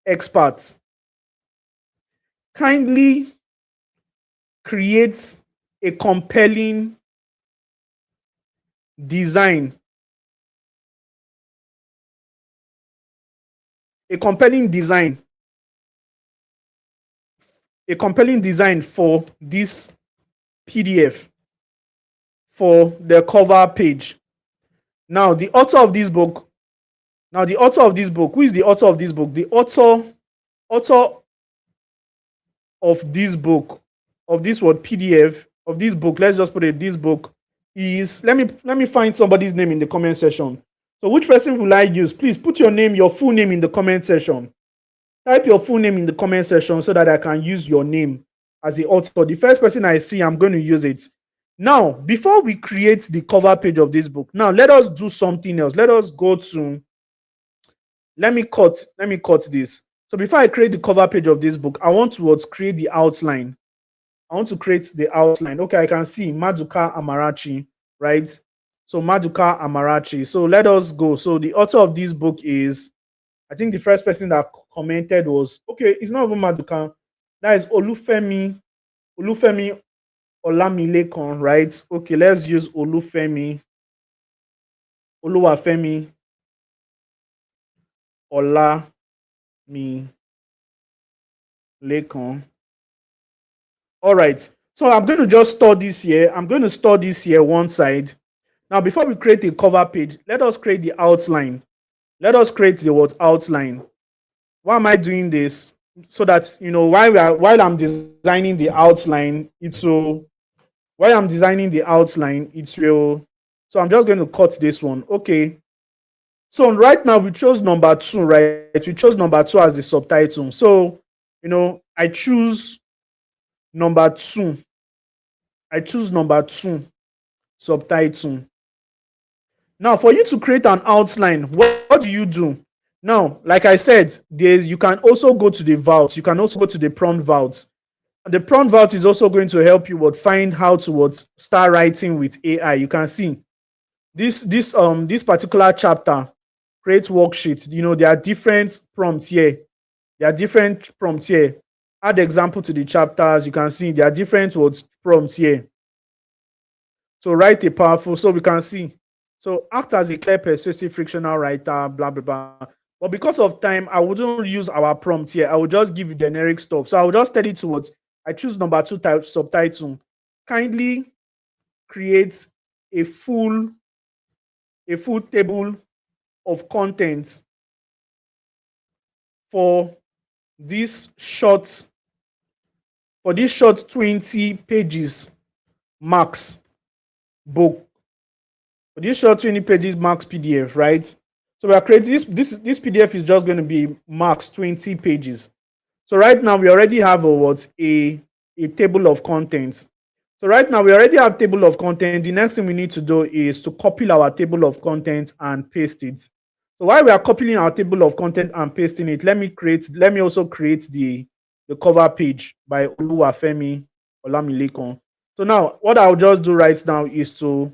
expert. Kindly create a compelling design. A compelling design for this PDF, for the cover page. Now, the author of this book, who is the author of this book? The author of this book, of this PDF, of this book, let's just put it, this book is, let me find somebody's name in the comment section. So which person will I use? Please put your full name in the comment section. Type your full name in the comment section so that I can use your name as the author. The first person I see, I'm going to use it. Now, before we create the cover page of this book, now let us do something else. Let us go to, let me cut this. So before I create the cover page of this book, I want to create the outline. I want to create the outline. Okay, I can see Maduka Amarachi, right? So Maduka Amarachi. So let us go. So the author of this book is, I think the first person that commented was, okay, it's not even Maduka. That is Olufemi Olamilekan, right? Okay, let's use Oluwafemi Olamilekan. All right. So I'm going to just store this here. I'm going to store this here one side. Now, before we create the cover page, let us create the outline. Let us create the outline. Why am I doing this? So that, while I'm designing the outline, so I'm just going to cut this one. Okay. So right now we chose number 2, right? We chose number 2 as the subtitle. So, I choose number 2. Subtitle. Now, for you to create an outline, what do you do? Now, like I said, you can also go to the vault. You can also go to the prompt vault. And the prompt vault is also going to help you find how to start writing with AI. You can see this particular chapter, create worksheet. There are different prompts here. Add example to the chapters. You can see there are different prompts here. So write a powerful. So we can see. So act as a clear, persuasive, frictional writer, blah, blah, blah. But because of time, I wouldn't use our prompt here. I will just give you generic stuff. So I will just tell it to I choose number 2 type subtitle. Kindly create a full table of contents for this short 20 pages max book. For this short 20 pages max PDF, right? So we are creating this PDF is just going to be max 20 pages. So right now we already have a table of contents. So right now we already have table of content. The next thing we need to do is to copy our table of content and paste it. So while we are copying our table of content and pasting it, let me also create the cover page by Oluwafemi Olamilekon. So now what I'll just do right now is to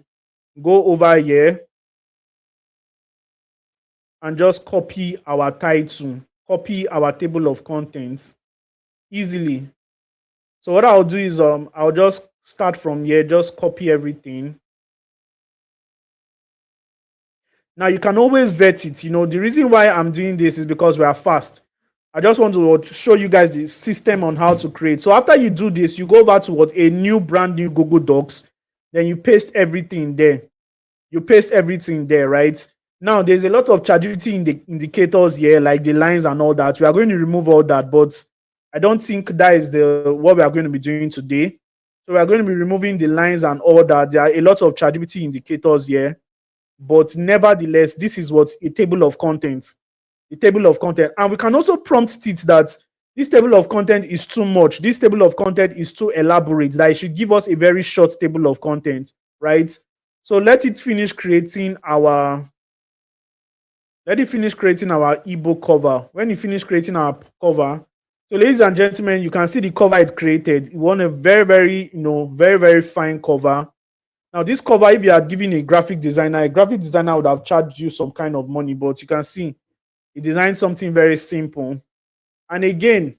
go over here and just copy our title, copy our table of contents easily. So what I'll do is I'll just start from here, just copy everything. Now you can always vet it. The reason why I'm doing this is because we are fast. I just want to show you guys the system on how to create. So after you do this, you go over to a brand new Google Docs, then you paste everything there. You paste everything there, right? Now there's a lot of ChatGPT indicators here, like the lines and all that. We are going to remove all that, but I don't think that is what we are going to be doing today. So we are going to be removing the lines and all that. There are a lot of ChatGPT indicators here, but nevertheless, this is what a table of contents. The table of content, and we can also prompt it that this table of content is too much. This table of content is too elaborate. That it should give us a very short table of content, right? So let it finish creating our ebook cover. When you finish creating our cover, so ladies and gentlemen, you can see the cover it created. It won a very, very, very, very fine cover. Now, this cover, if you had given a graphic designer would have charged you some kind of money, but you can see he designed something very simple. And again,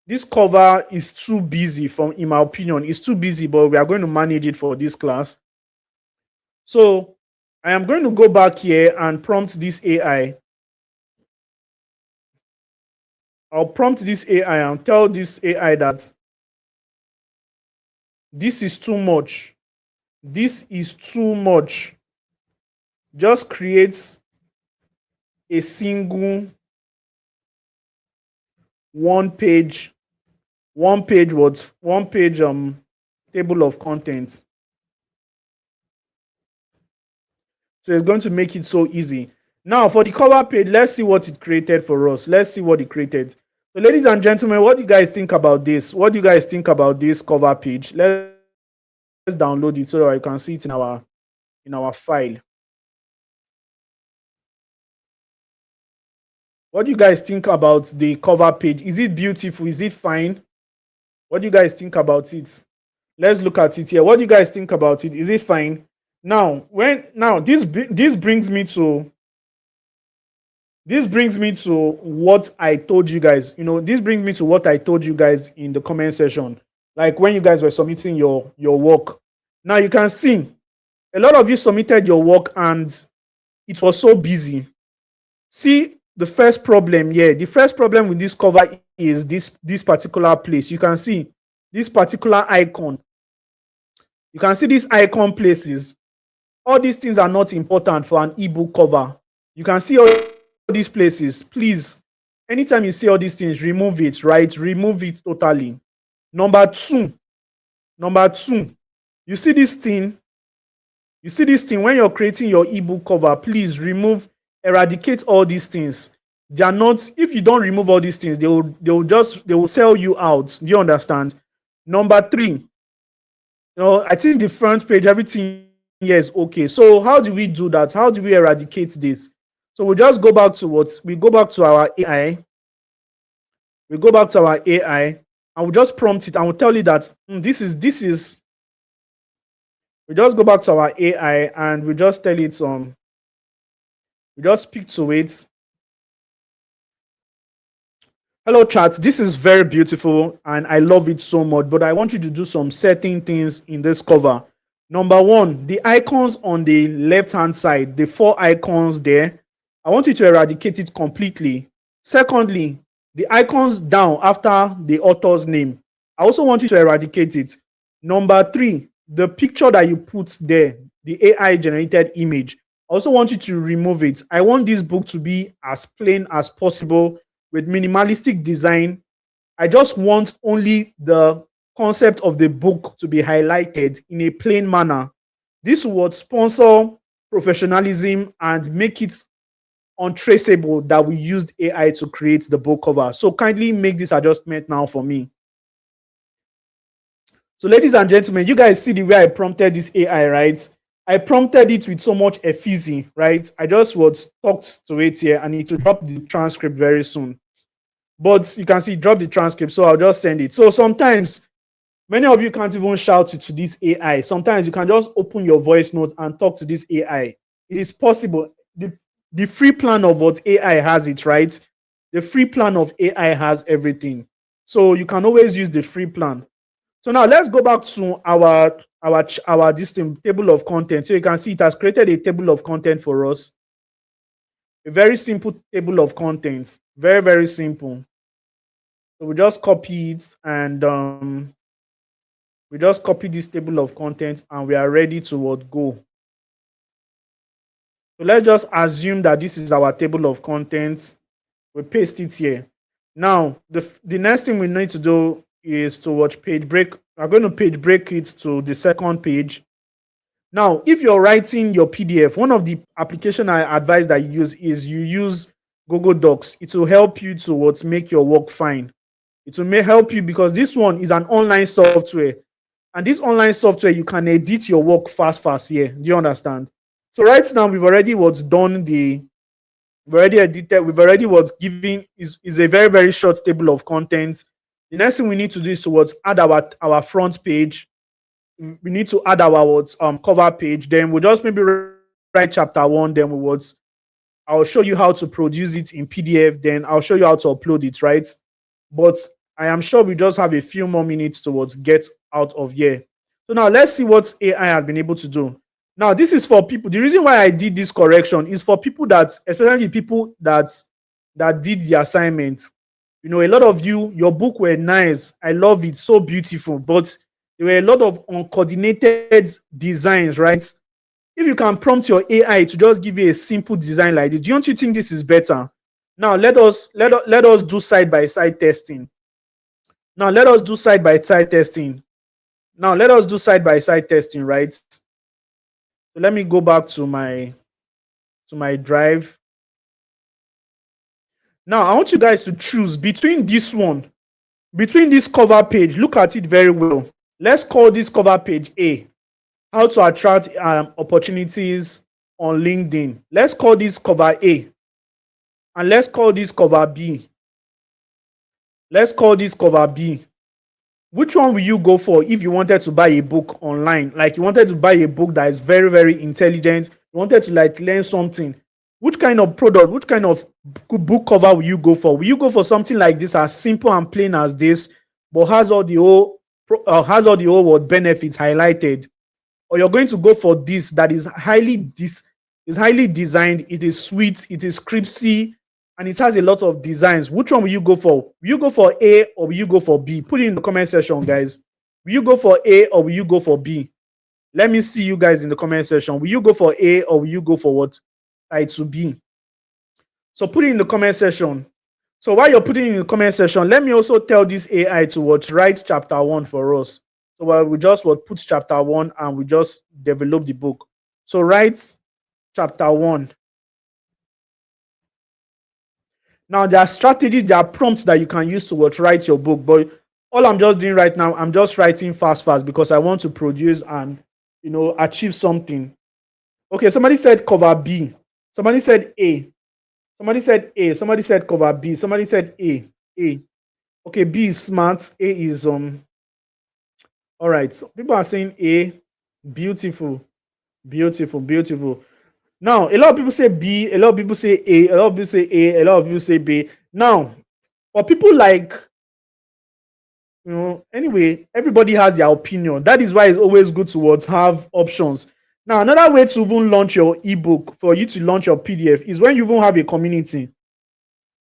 this cover is too busy, in my opinion. It's too busy, but we are going to manage it for this class. So I am going to go back here and prompt this AI. I'll prompt this AI and tell this AI that this is too much. This is too much. Just create a single one page table of contents. So it's going to make it so easy. Now for the cover page, let's see what it created for us. Let's see what it created. So ladies and gentlemen, what do you guys think about this? What do you guys think about this cover page? Let's download it so that you can see it in our file. What do you guys think about the cover page? Is it beautiful? Is it fine? What do you guys think about it? Let's look at it here. What do you guys think about it? Is it fine? Now, this brings me to what I told you guys. This brings me to what I told you guys in the comment section, like when you guys were submitting your work. Now you can see a lot of you submitted your work and it was so busy. See the first problem here. The first problem with this cover is this particular place. You can see this particular icon. You can see these icon places. All these things are not important for an ebook cover. You can see all these places. Please, anytime you see all these things, remove it, right? Remove it totally. Number two, you see this thing when you're creating your ebook cover, please eradicate all these things. They are not, if you don't remove all these things, they will sell you out. Do you understand? Number three, I think the front page, everything here is okay. So how do we do that? How do we eradicate this? So we just go back to our AI. We go back to our AI and we just prompt it and we'll tell it that this is. We just go back to our AI and we just tell it we just speak to it. Hello chat, this is very beautiful and I love it so much, but I want you to do some certain things in this cover. Number one, the icons on the left hand side, the 4 icons there, I want you to eradicate it completely. Secondly, the icons down after the author's name, I also want you to eradicate it. Number 3, the picture that you put there, the AI generated image, I also want you to remove it. I want this book to be as plain as possible with minimalistic design. I just want only the concept of the book to be highlighted in a plain manner. This would sponsor professionalism, and make it untraceable that we used AI to create the book cover. So kindly make this adjustment now for me. So, ladies and gentlemen, you guys see the way I prompted this AI, right? I prompted it with so much efficacy, right? I just was talked to it here and it will drop the transcript very soon. But you can see drop the transcript, so I'll just send it. So sometimes many of you can't even shout it to this AI. Sometimes you can just open your voice note and talk to this AI. It is possible. The free plan of what AI has it, right? The free plan of AI has everything. So you can always use the free plan. So now let's go back to our this thing, table of content. So you can see it has created a table of content for us. A very simple table of contents. Very, very simple. So we just copy it and we just copy this table of contents and we are ready to what go. So let's just assume that this is our table of contents. We paste it here. Now, the next thing we need to do is to watch page break. I'm going to page break it to the second page. Now, if you're writing your PDF, one of the application I advise that you use is you use Google Docs. It will help you to what make your work fine. It will help you because this one is an online software. And this online software, you can edit your work fast here. Do you understand? So right now, we've already done the we've already edited, we've already giving is a very, very short table of contents. The next thing we need to do is to add our front page. We need to add our cover page. Then we'll just maybe write chapter 1. Then I'll show you how to produce it in PDF. Then I'll show you how to upload it, right? But I am sure we just have a few more minutes to get out of here. So now let's see what AI has been able to do. Now, this is for people. The reason why I did this correction is for people that, especially people that did the assignment. You know, a lot of you, your book were nice. I love it, so beautiful. But there were a lot of uncoordinated designs, right? If you can prompt your AI to just give you a simple design like this, don't you think this is better? Now let us do side by side testing. Now let us do side by side testing. Now let us do side by side testing, right? So let me go back to my drive. Now I want you guys to choose between this one, between this cover page. Look at it very well. Let's call this cover page A. How to attract opportunities on LinkedIn. Let's call this cover A. And let's call this cover B. Let's call this cover B. Which one will you go for if you wanted to buy a book online? Like you wanted to buy a book that is very, very intelligent. You wanted to like learn something. Which kind of product, which kind of book cover will you go for? Will you go for something like this, as simple and plain as this, but has all the whole benefits highlighted? Or you're going to go for this that is highly designed, it is sweet, it is crispy, and it has a lot of designs? Which one will you go for? Will you go for A or will you go for B? Put it in the comment section, guys. Will you go for A or will you go for B? Let me see you guys in the comment section. Will you go for A or will you go for what? To B. So put it in the comment section. So while you're putting it in the comment section, let me also tell this AI to write chapter 1 for us. So we just put chapter 1 and we just develop the book. So write chapter 1. Now there are strategies, there are prompts that you can use to write your book. But all I'm just doing right now, I'm just writing fast because I want to produce and achieve something. Okay, somebody said cover B. Somebody said A. Somebody said A. Somebody said cover B. Somebody said A. A. Okay, B is smart. A is all right. So people are saying A. Beautiful. Beautiful. Beautiful. Now, a lot of people say B, a lot of people say A, a lot of people say A, a lot of people say B. Now, for people like, anyway, everybody has their opinion. That is why it's always good to have options. Now, another way to even launch your ebook, for you to launch your PDF, is when you even have a community.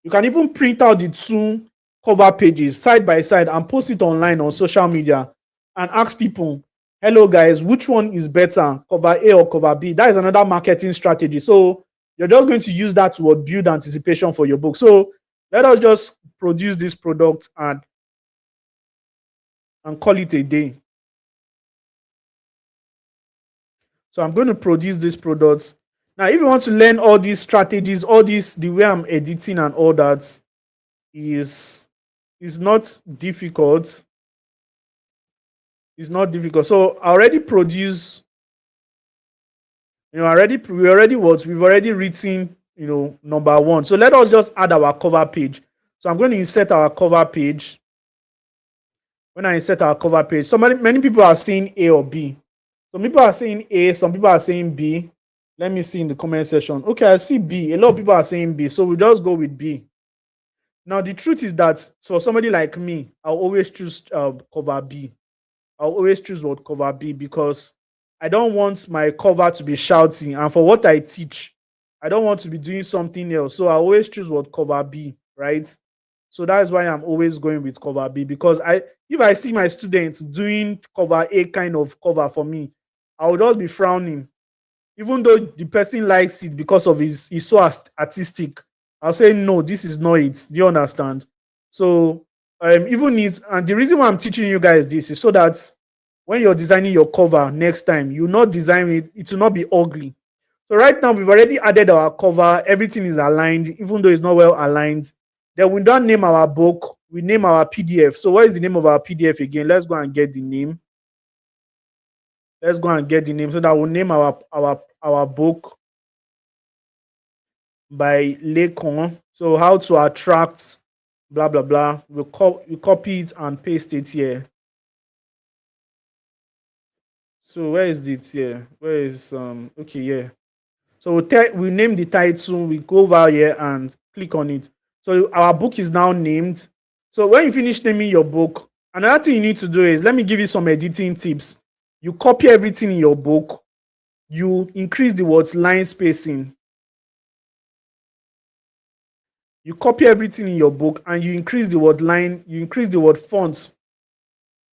You can even print out the 2 cover pages side by side and post it online on social media and ask people, hello guys, which one is better, cover A or cover B? That is another marketing strategy. So you're just going to use that to build anticipation for your book. So let us just produce this product and call it a day. So I'm going to produce these products. Now, if you want to learn all these strategies, all this, the way I'm editing and all that is not difficult. It's not difficult. So I already produce, we've already written, number one. So let us just add our cover page. So I'm going to insert our cover page. When I insert our cover page, many people are saying A or B. Some people are saying A, some people are saying B. Let me see in the comment section. Okay, I see B. A lot of people are saying B, so we'll just go with B. Now, the truth is that for somebody like me, I'll always choose cover B. I'll always choose what cover B because I don't want my cover to be shouting. And for what I teach, I don't want to be doing something else. So I always choose what cover B, right? So that's why I'm always going with cover B because if I see my students doing cover A kind of cover for me, I would just be frowning. Even though the person likes it because of he's so artistic, I'll say, no, this is not it. Do you understand? So and the reason why I'm teaching you guys this is so that when you're designing your cover next time, you not design it, it will not be ugly. So right now we've already added our cover, everything is aligned, even though it's not well aligned. Then we don't name our book, we name our PDF. So what is the name of our PDF again? Let's go and get the name. Let's go and get the name so that we'll name our book by Lekon. So how to attract blah blah blah. We copy it and paste it here. So where is it here? Where is okay, yeah. So we name the title, we go over here and click on it. So our book is now named. So when you finish naming your book, another thing you need to do is, let me give you some editing tips. You copy everything in your book, you increase the words line spacing. You copy everything in your book and you increase the word line, you increase the word fonts,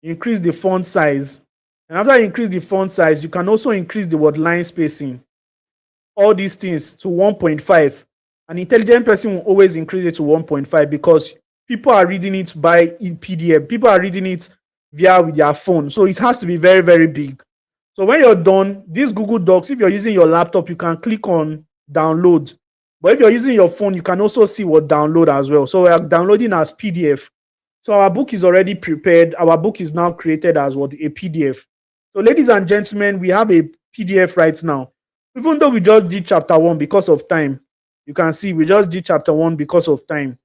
you increase the font size. And after you increase the font size, you can also increase the word line spacing. All these things to 1.5. An intelligent person will always increase it to 1.5 because people are reading it by PDF. People are reading it with their phone. So it has to be very, very big. So when you're done, these Google Docs, if you're using your laptop, you can click on download. But if you're using your phone, you can also see what download as well. So we are downloading as PDF. So our book is already prepared. Our book is now created as what? A PDF. So ladies and gentlemen, we have a PDF right now. Even though we just did chapter 1 because of time, you can see we just did chapter 1 because of time.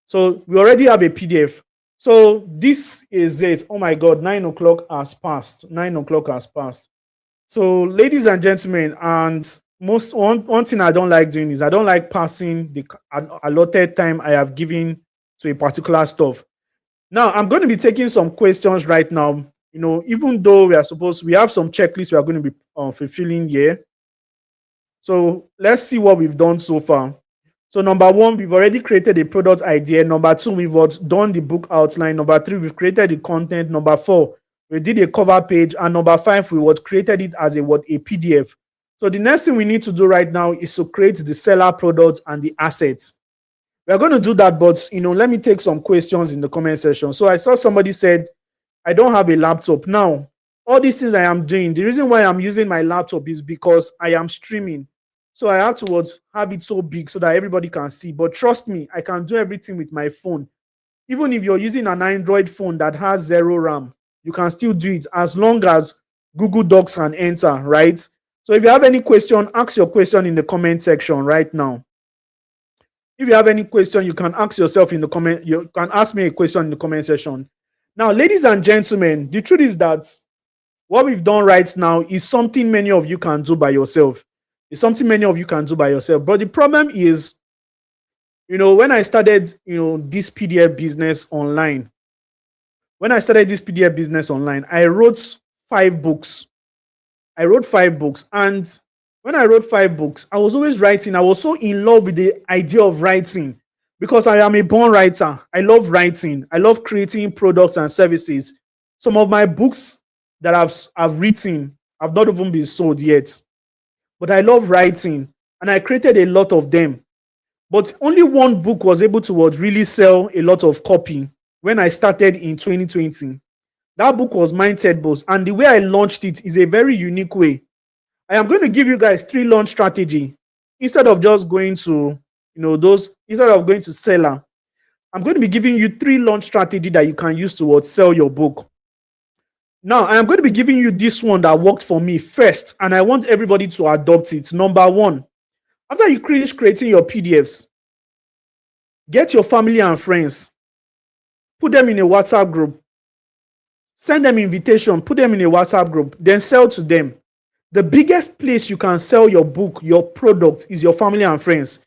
So we already have a PDF. So this is it. Oh my God, 9 o'clock has passed. 9 o'clock has passed. So ladies and gentlemen, and one thing I don't like doing is I don't like passing the allotted time I have given to a particular stuff. Now I'm going to be taking some questions right now. Even though we have some checklists we are going to be fulfilling here. So let's see what we've done so far. So number 1, we've already created a product idea. Number 2, we've done the book outline. Number 3, we've created the content. Number 4, we did a cover page. And number 5, we created it as a PDF. So the next thing we need to do right now is to create the seller product and the assets. We're going to do that, but let me take some questions in the comment section. So I saw somebody said, I don't have a laptop. Now, all these things I am doing, the reason why I'm using my laptop is because I am streaming. So I have to have it so big so that everybody can see. But trust me, I can do everything with my phone. Even if you're using an Android phone that has 0 RAM, you can still do it as long as Google Docs can enter, right? So if you have any question, ask your question in the comment section right now. If you have any question, you can ask yourself in the comment. You can ask me a question in the comment section. Now, ladies and gentlemen, the truth is that what we've done right now is something many of you can do by yourself. It's something many of you can do by yourself. But the problem is, when I started, this PDF business online, I wrote 5 books. And when I wrote 5 books, I was always writing. I was so in love with the idea of writing because I am a born writer. I love writing. I love creating products and services. Some of my books that I've written have not even been sold yet. But I love writing and I created a lot of them. But only one book was able to really sell a lot of copy when I started in 2020. That book was Mindset Boss. And the way I launched it is a very unique way. I am going to give you guys 3 launch strategy instead of just going to, instead of going to seller. I'm going to be giving you 3 launch strategy that you can use to sell your book. Now, I am going to be giving you this one that worked for me first, and I want everybody to adopt it. Number 1, after you finish creating your PDFs, get your family and friends, put them in a WhatsApp group, send them invitation, put them in a WhatsApp group, then sell to them. The biggest place you can sell your book, your product, is your family and friends.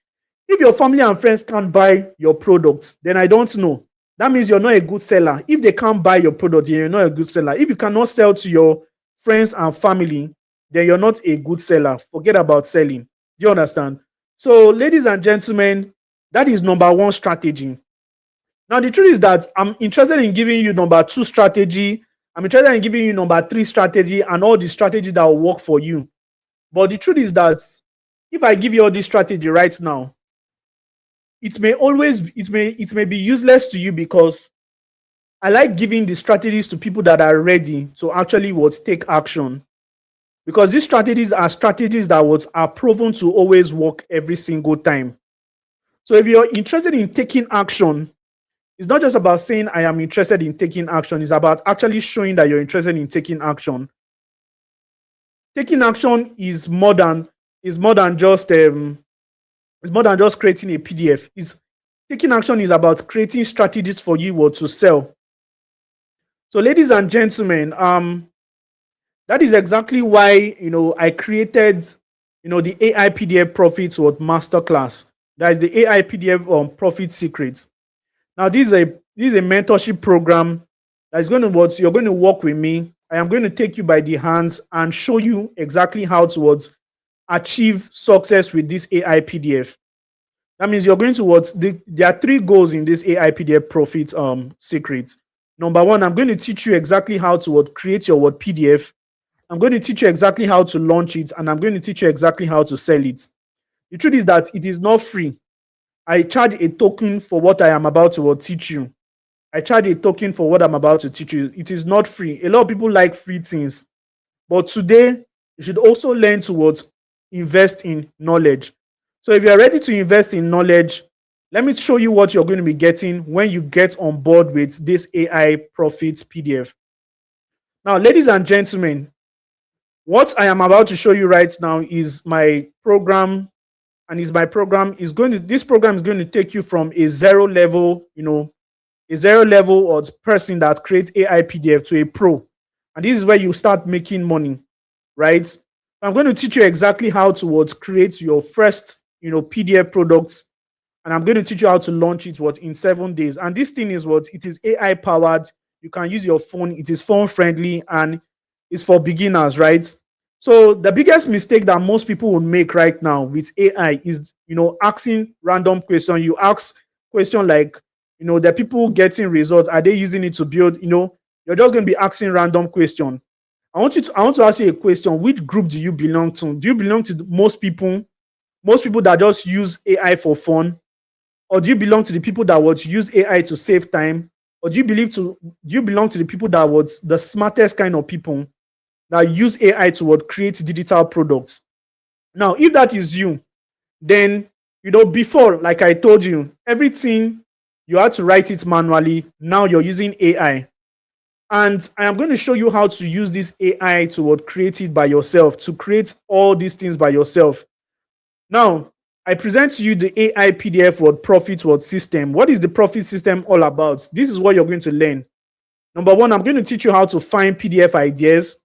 If your family and friends can't buy your product, then I don't know. That means you're not a good seller. If they can't buy your product, then you're not a good seller. If you cannot sell to your friends and family, then you're not a good seller. Forget about selling. Do you understand? So, ladies and gentlemen, that is number 1 strategy. Now, the truth is that I'm interested in giving you number 2 strategy. I'm interested in giving you number 3 strategy and all the strategies that will work for you. But the truth is that if I give you all this strategy right now, it may be useless to you, because I like giving the strategies to people that are ready to actually take action. Because these strategies are strategies that are proven to always work every single time. So if you're interested in taking action, it's not just about saying I am interested in taking action. It's about actually showing that you're interested in taking action. Taking action is more than just creating a PDF. Taking action is about creating strategies for you to sell. So, ladies and gentlemen, that is exactly why I created the AI PDF Profits Masterclass. That is the AI PDF Profit Secrets. Now, this is a mentorship program that is going to you're going to work with me. I am going to take you by the hands and show you exactly how to achieve success with this AI PDF. That means you're going to there are 3 goals in this AI PDF Profit Secrets. Number 1, I'm going to teach you exactly how to create your PDF. I'm going to teach you exactly how to launch it, and I'm going to teach you exactly how to sell it. The truth is that it is not free. I charge a token for what I am about to teach you. I charge a token for what I'm about to teach you. It is not free. A lot of people like free things. But today, you should also learn to invest in knowledge. So if you're ready to invest in knowledge, let me show you what you're going to be getting when you get on board with this AI Profits PDF. Now, ladies and gentlemen, what I am about to show you right now is my program. And this program is going to take you from a zero level or person that creates AI PDF to a pro. And this is where you start making money, right? I'm going to teach you exactly how to create your first, PDF products. And I'm going to teach you how to launch it in 7 days. And this thing is it is AI powered. You can use your phone. It is phone friendly and it's for beginners, right? So the biggest mistake that most people will make right now with AI is, asking random questions. You ask question like, the people getting results, are they using it to build, you're just going to be asking random question. I want to ask you a question. Which group do you belong to? Do you belong to most people that just use AI for fun? Or do you belong to the people that use AI to save time? Or do you belong to the people that the smartest kind of people that use AI to create digital products? Now, if that is you, then before, like I told you, everything you had to write it manually. Now you're using AI. And I am going to show you how to use this AI to create it by yourself, to create all these things by yourself. Now, I present to you the AI PDF Profit system. What is the profit system all about? This is what you're going to learn. Number 1, I'm going to teach you how to find PDF ideas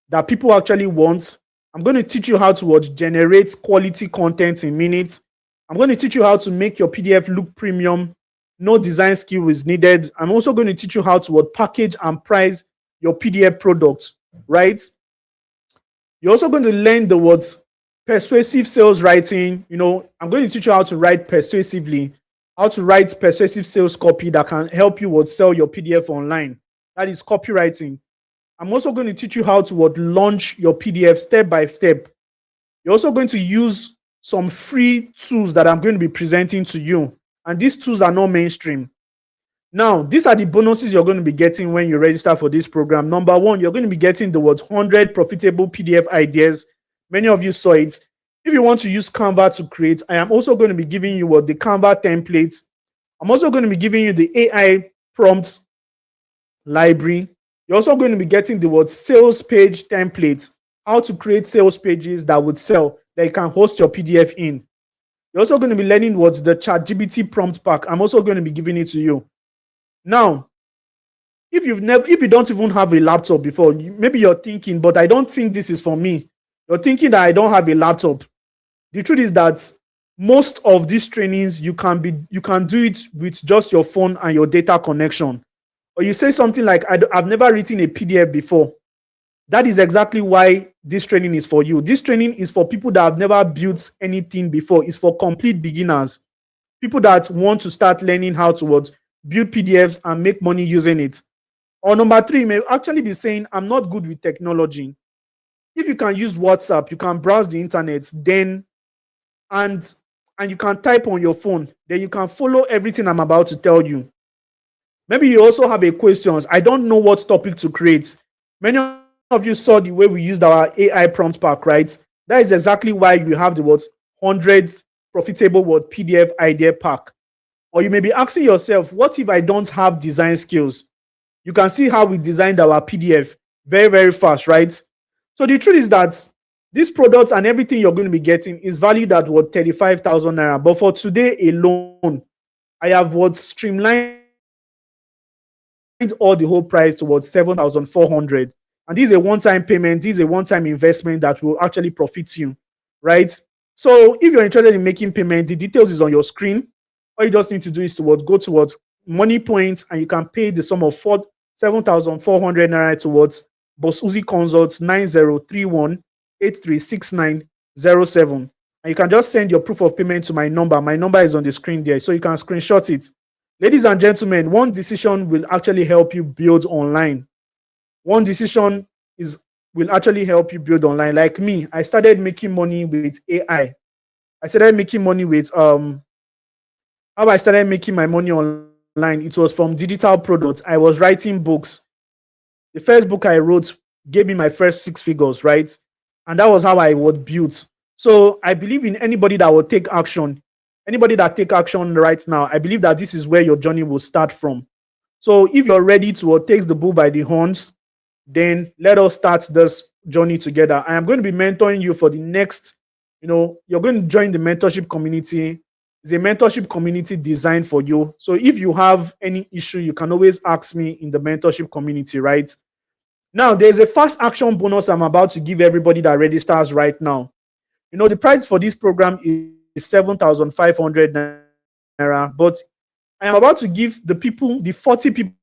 that people actually want. I'm going to teach you how to generate quality content in minutes. I'm going to teach you how to make your PDF look premium. No design skill is needed. I'm also going to teach you how to package and price your PDF product, right? You're also going to learn the persuasive sales writing. I'm going to teach you how to write persuasively, how to write persuasive sales copy that can help you sell your PDF online. That is copywriting. I'm also going to teach you how to launch your PDF step by step. You're also going to use some free tools that I'm going to be presenting to you. And these tools are not mainstream. Now, these are the bonuses you're going to be getting when you register for this program. Number 1, you're going to be getting the 100 profitable PDF ideas Many of you saw it. If you want to use Canva to create, I am also going to be giving you what the Canva templates. I'm also going to be giving you the AI prompts library. You're also going to be getting the word sales page templates, how to create sales pages that would sell, that you can host your PDF in. You're also going to be learning what's the ChatGPT prompt pack. I'm also going to be giving it to you. Now, if you don't even have a laptop before, maybe you're thinking, but I don't think this is for me. You're thinking that I don't have a laptop. The truth is that most of these trainings you can do it with just your phone and your data connection. Or you say something like, I've never written a PDF before. That is exactly why this training is for you. This training is for people that have never built anything before. It's for complete beginners, people that want to start learning how to build PDFs and make money using it. Or number three, you may actually be saying, I'm not good with technology. If you can use WhatsApp, you can browse the internet, then and you can type on your phone, then you can follow everything I'm about to tell you. Maybe you also have a questions. I don't know what topic to create. Many of you saw the way we used our AI prompt pack, right? That is exactly why you have the 100 profitable PDF idea pack. Or you may be asking yourself, what if I don't have design skills? You can see how we designed our PDF very, very fast, right? So the truth is that these products and everything you're going to be getting is valued at 35,000 naira. But for today alone, I have streamlined all the whole price towards 7,400. And this is a one-time payment. This is a one-time investment that will actually profit you, right? So if you're interested in making payment, the details is on your screen. All you just need to do is go towards money points, and you can pay the sum of 7,400 naira towards Boss Uzi Consults 9031836907. And you can just send your proof of payment to my number. My number is on the screen there, so you can screenshot it. Ladies and gentlemen, one decision will actually help you build online. One decision will actually help you build online. Like me, I started making money with AI. I started making money with how I started making my money online. It was from digital products. I was writing books. The first book I wrote gave me my first 6 figures, right? And that was how I was built. So I believe in anybody that will take action. Anybody that take action right now, I believe that this is where your journey will start from. So if you're ready to take the bull by the horns, then let us start this journey together. I am going to be mentoring you for the next, you're going to join the mentorship community. It's a mentorship community designed for you. So if you have any issue, you can always ask me in the mentorship community, right? Now, there's a fast action bonus I'm about to give everybody that registers right now. The price for this program is 7,500 naira, but I am about to give the 40 people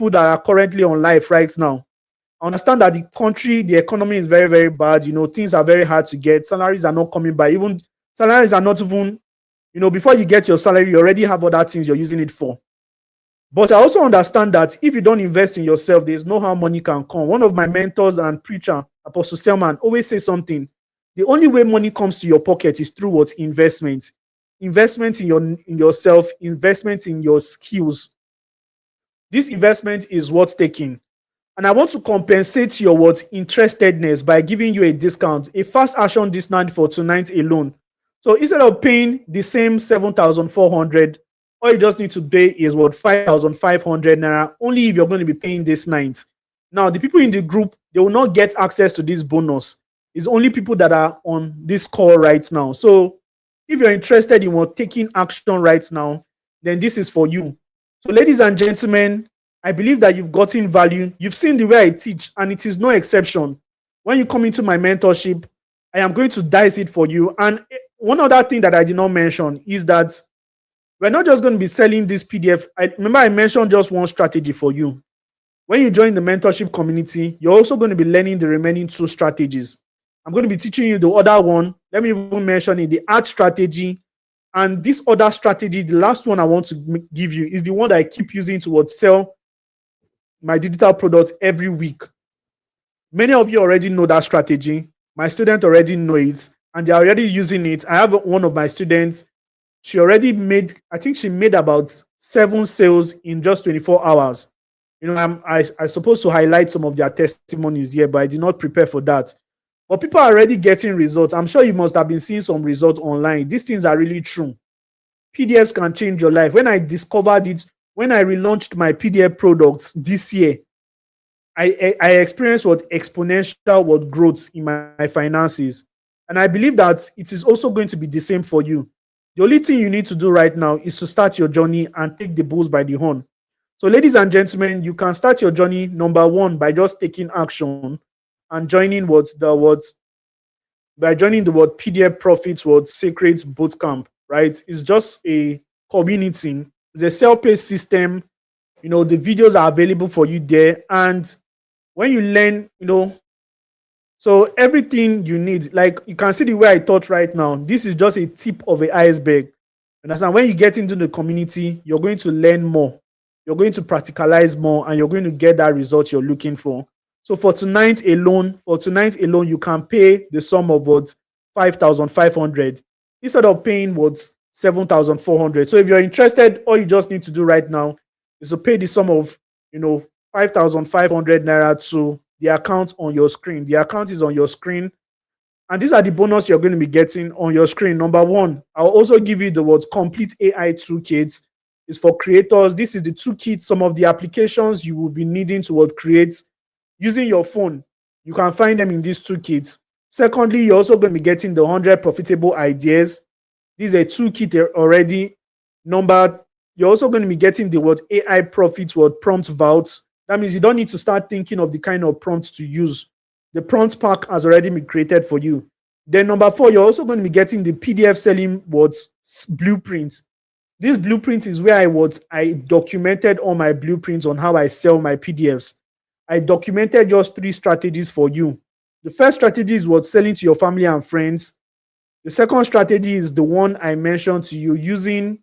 that are currently on live right now. I understand that the economy is very, very bad. Things are very hard to get. Salaries are not coming by. Even salaries are not even, before you get your salary, you already have other things you're using it for. But I also understand that if you don't invest in yourself, there's no how money can come. One of my mentors and preacher, Apostle Selman, always say something. The only way money comes to your pocket is through what? Investment. Investment in yourself, investment in your skills. This investment is what's taking. And I want to compensate your interestedness by giving you a discount, a fast action discount for tonight alone. So instead of paying the same 7,400, all you just need to pay is 5,500 naira, only if you're going to be paying this night. Now, the people in the group, they will not get access to this bonus. It's only people that are on this call right now. So if you're interested in taking action right now, then this is for you. So ladies and gentlemen, I believe that you've gotten value. You've seen the way I teach, and it is no exception. When you come into my mentorship, I am going to dice it for you. And one other thing that I did not mention is that we're not just going to be selling this PDF. Remember I mentioned just one strategy for you. When you join the mentorship community, you're also going to be learning the remaining 2 strategies. I'm going to be teaching you the other one. Let me even mention it, the art strategy. And this other strategy, the last one I want to give you, is the one that I keep using to sell my digital products every week. Many of you already know that strategy. My students already know it, and they're already using it. I have one of my students. She already made, I think she made about 7 sales in just 24 hours. I supposed to highlight some of their testimonies here, but I did not prepare for that. But people are already getting results. I'm sure you must have been seeing some results online. These things are really true. PDFs can change your life. When I discovered it, when I relaunched my PDF products this year, I experienced what exponential what growth in my finances. And I believe that it is also going to be the same for you. The only thing you need to do right now is to start your journey and take the bulls by the horn. So, ladies and gentlemen, you can start your journey number one by just taking action and joining by joining the word PDF Profits Word Secret Bootcamp, right? It's just a community, it's a self-paced system. The videos are available for you there. And when you learn, so everything you need, like you can see the way I thought right now, this is just a tip of the iceberg. Understand? When you get into the community, you're going to learn more, you're going to practicalize more, and you're going to get that result you're looking for. So for tonight alone, you can pay the sum of what 5,500 instead of paying what 7,400. So if you're interested, all you just need to do right now is to pay the sum of 5,500 naira to the account on your screen. The account is on your screen. And these are the bonus you're going to be getting on your screen. Number one, I'll also give you the word complete AI toolkits. It's for creators. This is the toolkit, some of the applications you will be needing to create using your phone. You can find them in these toolkits. Secondly, you're also going to be getting the 100 profitable ideas. This is a toolkit already numbered. You're also going to be getting the word AI profit word prompt vaults. That means you don't need to start thinking of the kind of prompts to use. The prompt pack has already been created for you. Then number four, you're also going to be getting the PDF selling words blueprints. This blueprint is where I documented all my blueprints on how I sell my PDFs. I documented just 3 strategies for you. The first strategy is what selling to your family and friends. The second strategy is the one I mentioned to you, using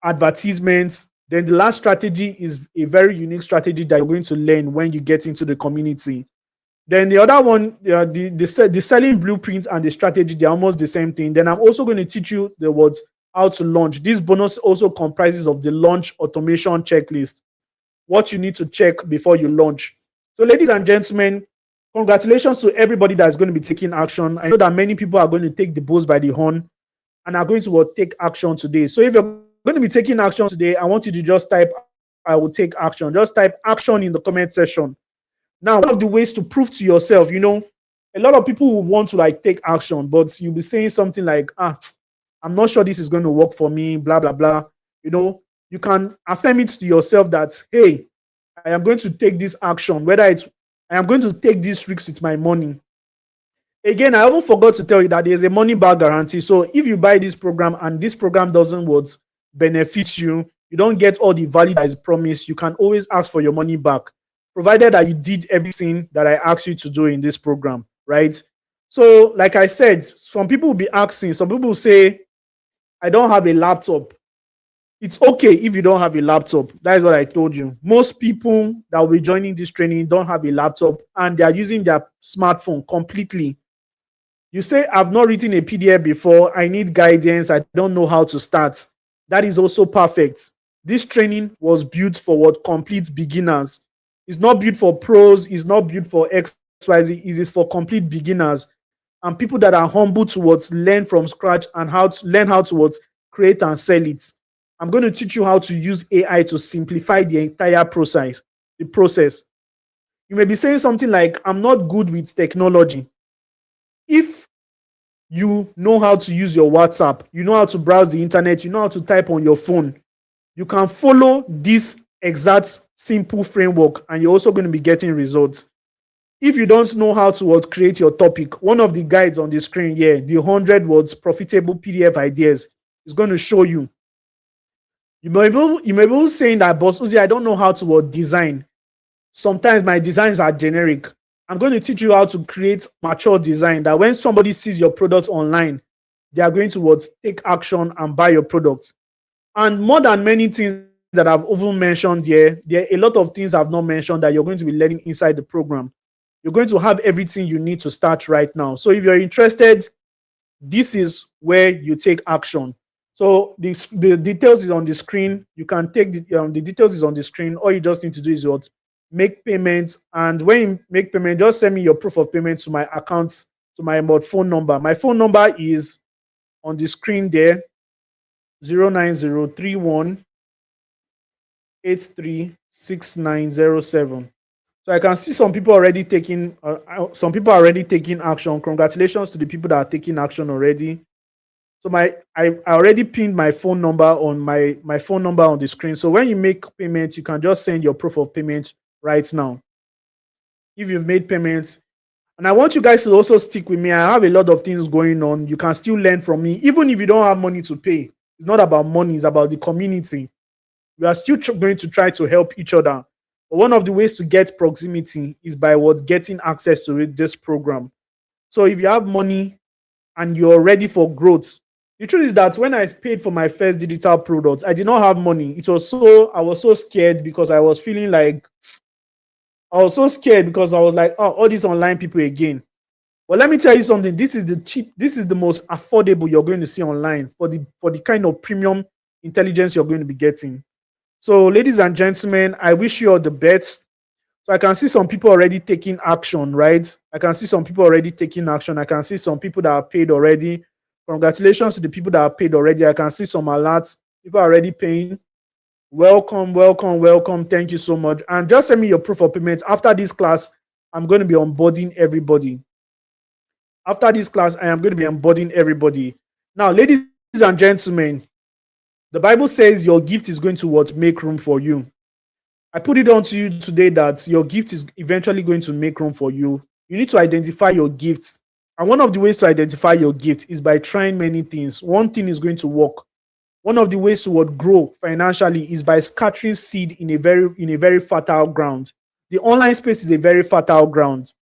advertisements. Then the last strategy is a very unique strategy that you're going to learn when you get into the community. Then the other one, the selling blueprints and the strategy, they're almost the same thing. Then I'm also going to teach you the words how to launch. This bonus also comprises of the launch automation checklist, what you need to check before you launch. So ladies and gentlemen, congratulations to everybody that's going to be taking action. I know that many people are going to take the bulls by the horn and are going to take action today. So if you're going to be taking action today, I want you to just type, I will take action. Just type action in the comment section. Now, one of the ways to prove to yourself, a lot of people will want to take action, but you'll be saying something like, I'm not sure this is going to work for me, blah, blah, blah. You can affirm it to yourself that, hey, I am going to take this action, I am going to take this risk with my money. Again, I even forgot to tell you that there's a money back guarantee. So if you buy this program and this program doesn't benefit you, you don't get all the value that is promised, you can always ask for your money back, provided that you did everything that I asked you to do in this program, right? So like I said, some people will be asking, some people will say, I don't have a laptop. It's okay if you don't have a laptop. That is what I told you. Most people that will be joining this training don't have a laptop and they are using their smartphone completely. You say, I've not written a PDF before. I need guidance. I don't know how to start. That is also perfect. This training was built for complete beginners. It's not built for pros. It's not built for XYZ. It is for complete beginners and people that are humble towards learn from scratch and how to create and sell it. I'm going to teach you how to use AI to simplify the entire process. You may be saying something like, I'm not good with technology. If you know how to use your WhatsApp, you know how to browse the internet, you know how to type on your phone, you can follow this exact simple framework and you're also going to be getting results. If you don't know how to create your topic, one of the guides on the screen here, the 100 words profitable PDF ideas, is going to show you. You may be saying that, Boss Uzi, I don't know how to design. Sometimes my designs are generic. I'm going to teach you how to create mature design that when somebody sees your product online, they are going to take action and buy your product. And more than many things that I've even mentioned here, there are a lot of things I've not mentioned that you're going to be learning inside the program. You're going to have everything you need to start right now. So if you're interested, this is where you take action. So the details is on the screen. You can take the details is on the screen. All you just need to do is make payments. And when you make payment, just send me your proof of payment to my account, to my phone number. My phone number is on the screen there, 09031836907. So I can see some people already taking action. Congratulations to the people that are taking action already. So I already pinned my phone number on my phone number on the screen. So when you make payment, you can just send your proof of payment right now. If you've made payments, and I want you guys to also stick with me. I have a lot of things going on. You can still learn from me, even if you don't have money to pay. It's not about money, it's about the community. We are still going to try to help each other. But one of the ways to get proximity is by getting access to this program. So if you have money and you're ready for growth, the truth is that when I paid for my first digital product, I did not have money. I was so scared because I was feeling like I was like, oh, all these online people again. But let me tell you something. This is the most affordable you're going to see online for the kind of premium intelligence you're going to be getting. So, ladies and gentlemen, I wish you all the best. So I can see some people already taking action, right? I can see some people already taking action. I can see some people that are paid already. Congratulations to the people that are paid already. I can see some alerts. People are already paying. Welcome, welcome, welcome. Thank you so much. And just send me your proof of payment. After this class, I'm going to be onboarding everybody. After this class, I am going to be onboarding everybody. Now, ladies and gentlemen, the Bible says your gift is going to make room for you. I put it on to you today that your gift is eventually going to make room for you. You need to identify your gifts. And one of the ways to identify your gift is by trying many things. One thing is going to work. One of the ways to grow financially is by scattering seed in a very fertile ground. The online space is a very fertile ground.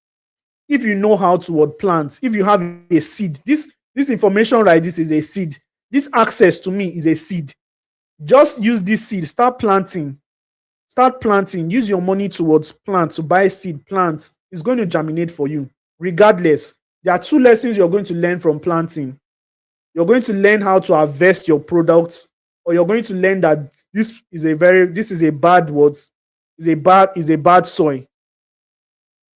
If you know how to plant, if you have a seed, this information right, this is a seed. This access to me is a seed. Just use this seed. Start planting. Use your money towards plants, to buy seed, plants. It's going to germinate for you. Regardless, there are two lessons you're going to learn from planting. You're going to learn how to harvest your products, or you're going to learn that this is a bad soil.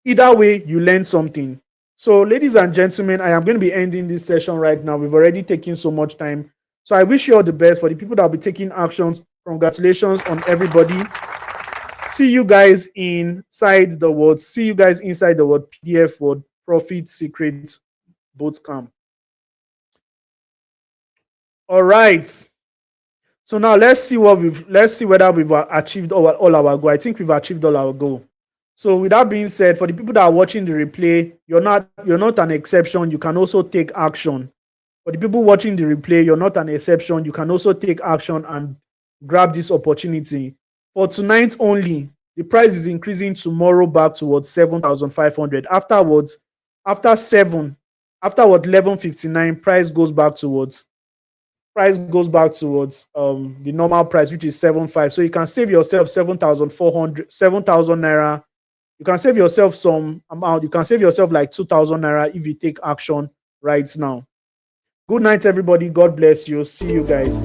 Either way, you learn something. So, ladies and gentlemen, I am going to be ending this session right now. We've already taken so much time. So I wish you all the best. For the people that will be taking actions, congratulations on everybody. See you guys inside the word. See you guys inside the word PDF word Profit Secret Bootcamp. All right. So now let's see whether we've achieved all our goal. I think we've achieved all our goal. So with that being said, for the people that are watching the replay, you're not an exception. You can also take action. For the people watching the replay, you're not an exception. You can also take action and grab this opportunity. For tonight only, the price is increasing tomorrow back towards 7,500. Afterwards, after 11:59, price goes back towards the normal price, which is 7,500. So you can save yourself 7,000 naira. You can save yourself some amount. You can save yourself like 2,000 naira if you take action right now. Good night, everybody. God bless you. See you guys.